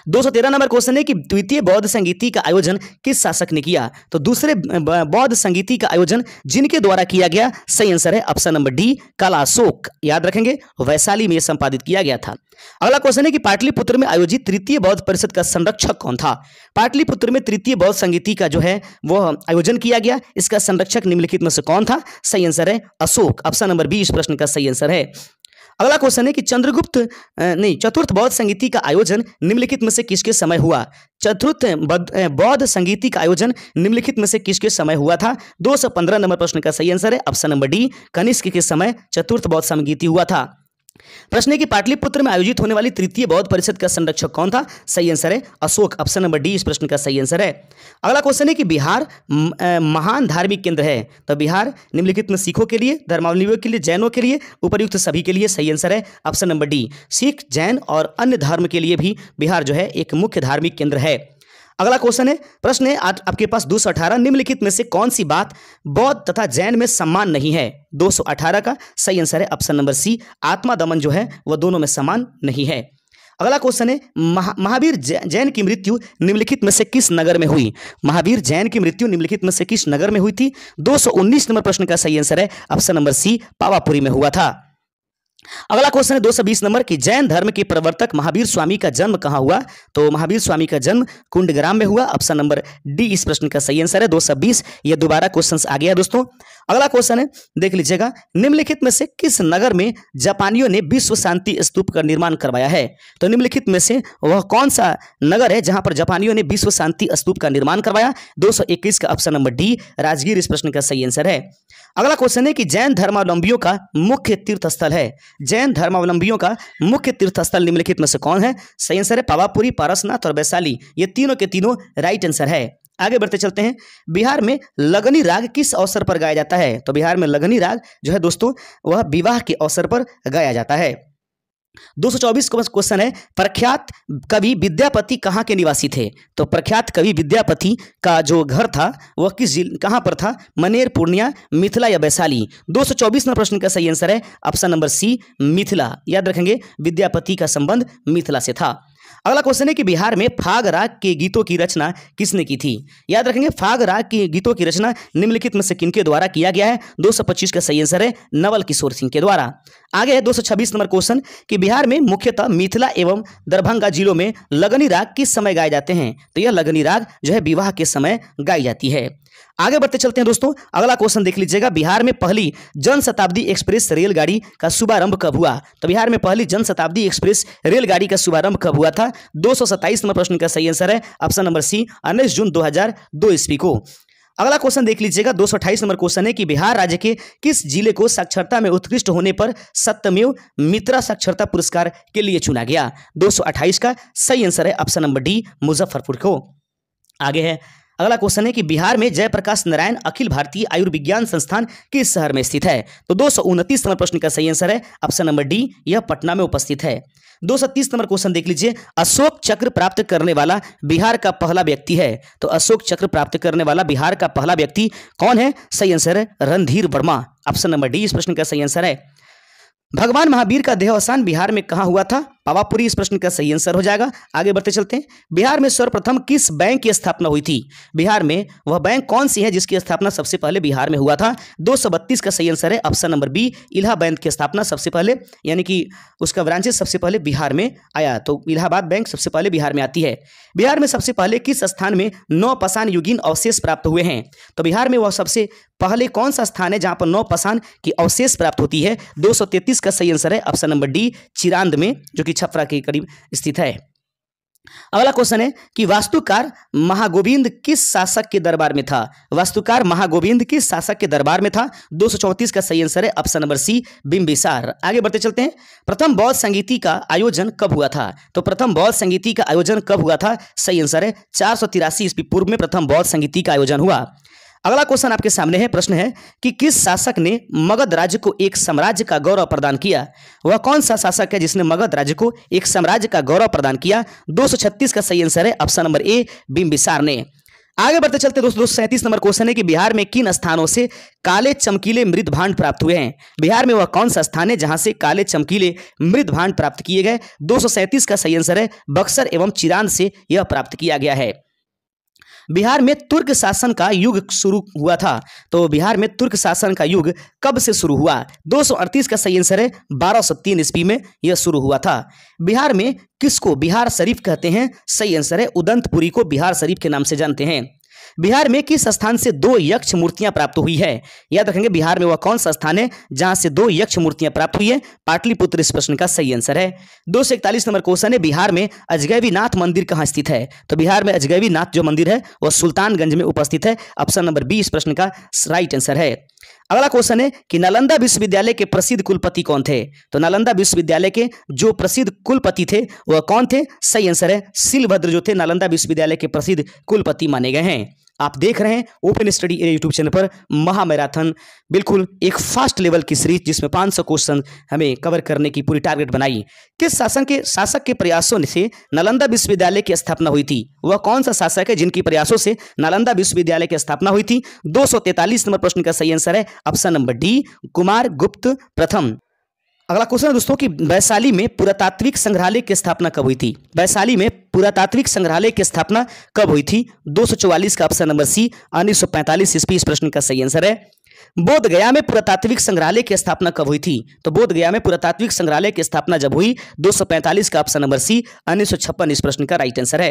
213 नंबर क्वेश्चन है कि द्वितीय बौद्ध संगीति का आयोजन किस शासक ने किया? तो दूसरे बौद्ध संगीति का आयोजन जिनके द्वारा किया गया, सही आंसर है ऑप्शन नंबर डी कालाशोक। याद रखेंगे वैशाली में यह संपादित किया गया था। अगला क्वेश्चन है कि पाटलिपुत्र में आयोजित तृतीय बौद्ध परिषद का संरक्षक कौन था? पाटलिपुत्र में तृतीय बौद्ध संगीति का जो है वह आयोजन किया गया, इसका संरक्षक निम्नलिखित में से कौन था? सही आंसर है अशोक, ऑप्शन नंबर बी इस प्रश्न का सही आंसर है। अगला क्वेश्चन है कि चतुर्थ बौद्ध संगीति का आयोजन निम्नलिखित में से किसके समय हुआ? चतुर्थ बौद्ध संगीति का आयोजन निम्नलिखित में से किसके समय हुआ था? 215 नंबर प्रश्न का सही आंसर है ऑप्शन नंबर डी, कनिष्क के समय चतुर्थ बौद्ध संगीति हुआ था। प्रश्न है कि पाटलिपुत्र में आयोजित होने वाली तृतीय बौद्ध परिषद का संरक्षक कौन था? सही आंसर है अशोक, ऑप्शन नंबर डी इस प्रश्न का सही आंसर है। अगला क्वेश्चन है कि बिहार महान धार्मिक केंद्र है, तो बिहार निम्नलिखित में सिखों के लिए, धर्मावलंबियों के लिए, जैनों के लिए, उपर्युक्त सभी के लिए, सही आंसर है option number D. Sikh, Jain और अन्य धर्म के लिए भी बिहार जो है एक मुख्य धार्मिक केंद्र है। अगला क्वेश्चन है, प्रश्न है आपके पास 218, निम्नलिखित में से कौन सी बात बौद्ध तथा जैन में समान नहीं है? 218 का सही आंसर है ऑप्शन नंबर सी, आत्मा दमन जो है वह दोनों में समान नहीं है। अगला क्वेश्चन है महावीर जैन की मृत्यु निम्नलिखित में से किस नगर में हुई? महावीर जैन की मृत्यु निम्नलिखित में से किस नगर में हुई थी? 219 नंबर प्रश्न का सही आंसर है ऑप्शन नंबर सी, पावापुरी में हुआ था। अगला क्वेश्चन है 220 नंबर की जैन धर्म के प्रवर्तक महावीर स्वामी का जन्म कहां हुआ? तो महावीर स्वामी का जन्म कुंडग्राम में हुआ, ऑप्शन नंबर डी इस प्रश्न का सही आंसर है। 220 ये दोबारा क्वेश्चन आ गया दोस्तों। अगला क्वेश्चन है देख लीजिएगा, निम्नलिखित में से किस नगर में जापानियों ने विश्व शांति स्तूप का निर्माण करवाया है? तो निम्नलिखित में से वह कौन सा नगर है जहां पर जापानियों ने विश्व शांति स्तूप का निर्माण करवाया? 221 का ऑप्शन नंबर डी राजगीर इस प्रश्न का सही आंसर है। अगला क्वेश्चन है कि जैन धर्मावलंबियों का मुख्य तीर्थ स्थल है, जैन धर्मावलंबियों का मुख्य तीर्थ स्थल निम्नलिखित में से कौन है? सही आंसर है पावापुरी, पारसनाथ और वैशाली, ये तीनों के तीनों राइट आंसर है। आगे बढ़ते चलते हैं। बिहार में लगनी राग किस अवसर पर गाया जाता है? तो बिहार में लगनी राग जो है दोस्तों वह विवाह के अवसर पर गाया जाता है। 224 क्वेश्चन है, प्रख्यात कवि विद्यापति कहाँ के निवासी थे? तो प्रख्यात कवि विद्यापति का जो घर था वह कहाँ पर था? मनेर, पूर्णिया, मिथिला या वैशाली? 224 में प्रश्न का सही आंसर है ऑप्शन नंबर सी, मिथिला। याद रखेंगे विद्यापति का संबंध मिथिला से था। अगला क्वेश्चन है कि बिहार में फाग राग के गीतों की रचना किसने की थी। याद रखेंगे, फाग राग के गीतों की रचना निम्नलिखित में से किनके द्वारा किया गया है। 225 का सही आंसर है नवल किशोर सिंह के द्वारा। आगे है 226 नंबर क्वेश्चन कि बिहार में मुख्यतः मिथिला एवं दरभंगा जिलों में लगनी राग किस समय गाए जाते हैं। तो यह लगनी राग जो है विवाह के समय गाई जाती है। आगे बढ़ते चलते हैं दोस्तों, अगला क्वेश्चन देख लीजिएगा, बिहार में पहली जनशताब्दी एक्सप्रेस रेलगाड़ी का शुभारंभ कब हुआ। तो बिहार में पहली जनशताब्दी एक्सप्रेस रेलगाड़ी का शुभारंभ कब हुआ था। 227 नंबर प्रश्न का सही आंसर है ऑप्शन नंबर सी 19 जून 2002 ईस्वी को। अगला क्वेश्चन देख लीजिएगा, 228 नंबर क्वेश्चन है कि बिहार राज्य के किस जिले को साक्षरता में उत्कृष्ट होने पर सत्यमेव मित्रा साक्षरता पुरस्कार के लिए चुना गया। 228 का सही आंसर है ऑप्शन नंबर डी मुजफ्फरपुर को। आगे है अगला क्वेश्चन है कि बिहार में जयप्रकाश नारायण अखिल भारतीय आयुर्विज्ञान संस्थान किस शहर में स्थित है। तो 229 नंबर प्रश्न का सही आंसर है ऑप्शन नंबर डी, यह पटना में उपस्थित है। 230 नंबर क्वेश्चन देख लीजिए, अशोक चक्र प्राप्त करने वाला बिहार का पहला व्यक्ति है। तो अशोक चक्र प्राप्त करने वाला बिहार का पहला व्यक्ति कौन है। सही आंसर है Randhir Verma, option number D इस प्रश्न का सही आंसर है। भगवान महावीर का देहावसान बिहार में कहां हुआ था। पावापुरी इस प्रश्न का सही आंसर हो जाएगा। आगे बढ़ते चलते हैं, बिहार में सर्वप्रथम किस बैंक की स्थापना हुई थी। बिहार में वह बैंक कौन सी है जिसकी स्थापना सबसे पहले बिहार में हुआ था। 232 का सही आंसर है option number B, Allahabad bank की स्थापना सबसे पहले, यानी कि उसका ब्रांचेस सबसे पहले बिहार में आया। तो इलाहाबाद बैंक सबसे पहले बिहार में आती है। बिहार में सबसे पहले किस स्थान में नौपाषाण युगीन अवशेष प्राप्त हुए हैं। तो बिहार में वह सबसे पहले कौन सा स्थान है जहां पर नौपाषाण की अवशेष प्राप्त होती है। 233 का सही आंसर है ऑप्शन नंबर डी, चिरांद में, जो कि छपरा के करीब स्थित है। अगला क्वेश्चन है कि वास्तुकार महागोविंद किस शासक के दरबार में था। वास्तुकार महागोविंद किस शासक के दरबार में था। 234 का सही आंसर है ऑप्शन नंबर सी, बिंबिसार। आगे बढ़ते चलते हैं, प्रथम बौद्ध संगीति का आयोजन कब हुआ था। तो प्रथम बौद्ध संगीति का आयोजन कब हुआ था। सही आंसर है 483 ईस्वी पूर्व में प्रथम बौद्ध संगीति का आयोजन हुआ। अगला क्वेश्चन आपके सामने है, प्रश्न है कि किस शासक ने मगध राज्य को एक साम्राज्य का गौरव प्रदान किया। वह कौन सा शासक है जिसने मगध राज्य को एक साम्राज्य का गौरव प्रदान किया। 236 का सही आंसर है ऑप्शन नंबर ए, बिंबिसार ने। आगे बढ़ते चलते दोस्तों, 237 नंबर क्वेश्चन है कि बिहार में किन स्थानों से काले चमकीले मृद भांड प्राप्त हुए हैं। बिहार में वह कौन सा स्थान है जहां से काले चमकीले मृद भांड प्राप्त किए गए। 237 का सही आंसर है बक्सर एवं चिरांद से यह प्राप्त किया गया है। बिहार में तुर्क शासन का युग शुरू हुआ था। तो बिहार में तुर्क शासन का युग कब से शुरू हुआ। 238 का सही आंसर है 1203 ईस्वी में यह शुरू हुआ था। बिहार में किसको बिहार शरीफ कहते हैं। सही आंसर है उदंतपुरी को बिहार शरीफ के नाम से जानते हैं। बिहार में किस स्थान से 2 यक्ष मूर्तियां प्राप्त हुई है। याद रखेंगे, बिहार में वह कौन सा स्थान है जहां से 2 यक्ष मूर्तियां प्राप्त हुई है। पाटलिपुत्र इस प्रश्न का सही आंसर है। 241 नंबर क्वेश्चन है, बिहार में अजगैबी नाथ मंदिर कहां स्थित है। तो बिहार में अजगैबी नाथ जो मंदिर है वह सुल्तानगंज में उपस्थित है। ऑप्शन नंबर बी इस प्रश्न का राइट आंसर है। अगला क्वेश्चन है कि नालंदा विश्वविद्यालय के प्रसिद्ध कुलपति कौन थे। तो नालंदा विश्वविद्यालय के जो प्रसिद्ध कुलपति थे वह कौन थे। सही आंसर है शिलभद्र, जो थे नालंदा विश्वविद्यालय के प्रसिद्ध कुलपति माने गए हैं। आप देख रहे हैं open study area YouTube channel पर महा मैराथन, बिल्कुल एक फास्ट लेवल की सीरीज जिसमें 500 क्वेश्चन हमें कवर करने की पूरी टारगेट बनाई। किस शासक के प्रयासों से नालंदा विश्वविद्यालय की स्थापना हुई थी। वह कौन सा शासक है जिनकी प्रयासों से नालंदा विश्वविद्यालय की स्थापना हुई थी। 243 नंबर प्रश्न का सही आंसर है ऑप्शन नंबर डी, कुमार गुप्त प्रथम। अगला क्वेश्चन है दोस्तों कि वैशाली में पुरातात्विक संग्रहालय की स्थापना कब हुई थी। वैशाली में पुरातात्विक संग्रहालय की स्थापना कब हुई थी। 244 का ऑप्शन नंबर सी, 1945 ईस्वी इस प्रश्न का सही आंसर है। बोध गया में पुरातात्विक संग्रहालय की स्थापना कब हुई थी। तो बोध गया में पुरातात्विक संग्रहालय की स्थापना जब हुई 245 का ऑप्शन नंबर सी, 1956 इस प्रश्न का राइट आंसर है।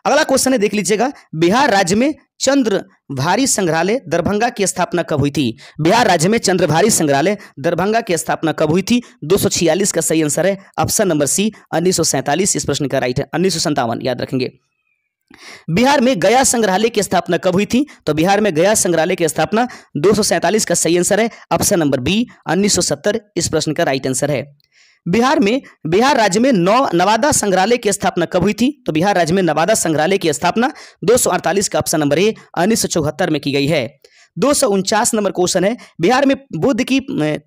अगला क्वेश्चन है, देख लीजिएगा, बिहार राज्य में चंद्रभारी संग्रहालय दरभंगा की स्थापना कब हुई थी। बिहार राज्य में चंद्रभारी संग्रहालय दरभंगा की स्थापना कब हुई थी। 246 का सही आंसर है ऑप्शन नंबर सी, 1947 इस प्रश्न का राइट है, 1957 याद रखेंगे। बिहार में गया संग्रहालय की स्थापना कब हुई थी। तो बिहार में गया संग्रहालय की स्थापना 247 का सही आंसर है ऑप्शन नंबर बी, 1970 इस प्रश्न का राइट आंसर है। बिहार राज्य में नवादा संग्रहालय की स्थापना कब हुई थी। तो बिहार राज्य में नवादा संग्रहालय की स्थापना 248 का ऑप्शन नंबर ए, 1974 में की गई है। 249 नंबर क्वेश्चन है, बिहार में बुद्ध की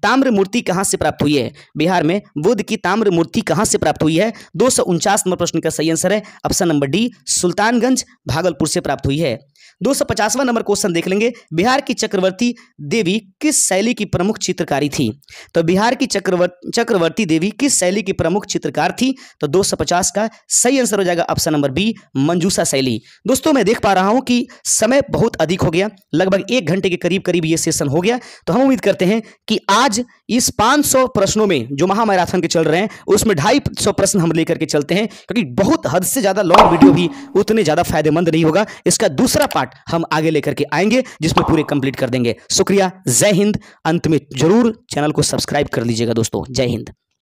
ताम्र मूर्ति कहां से प्राप्त हुई है। बिहार में बुद्ध की ताम्र मूर्ति कहां से प्राप्त हुई है। 249 नंबर प्रश्न का सही आंसर है option number D, Sultanganj Bhagalpur से प्राप्त हुई है। 250वां नंबर क्वेश्चन देख लेंगे, बिहार की चक्रवर्ती देवी किस शैली की प्रमुख चित्रकारी थी? तो बिहार की चक्रवर्ती देवी किस शैली की प्रमुख चित्रकार थी? तो 250 का सही आंसर हो जाएगा ऑप्शन नंबर बी, मंजूषा शैली। दोस्तों मैं देख पा रहा हूं कि समय बहुत अधिक हो गया, लगभग 1 घंटे के करीब करीब ये सेशन हो गया। तो हम उम्मीद करते हैं कि आज इस 500 प्रश्नों में जो महामैराथन के चल रहे हैं उसमें 250 प्रश्न हम लेकर के चलते हैं, क्योंकि बहुत हद से ज्यादा लॉन्ग वीडियो भी उतने ज्यादा फायदेमंद नहीं होगा। इसका दूसरा पार्ट हम आगे लेकर के आएंगे जिसमें पूरे कंप्लीट कर देंगे। शुक्रिया, जय हिंद। अंत में जरूर चैनल को सब्सक्राइब कर लीजिएगा दोस्तों। जय हिंद।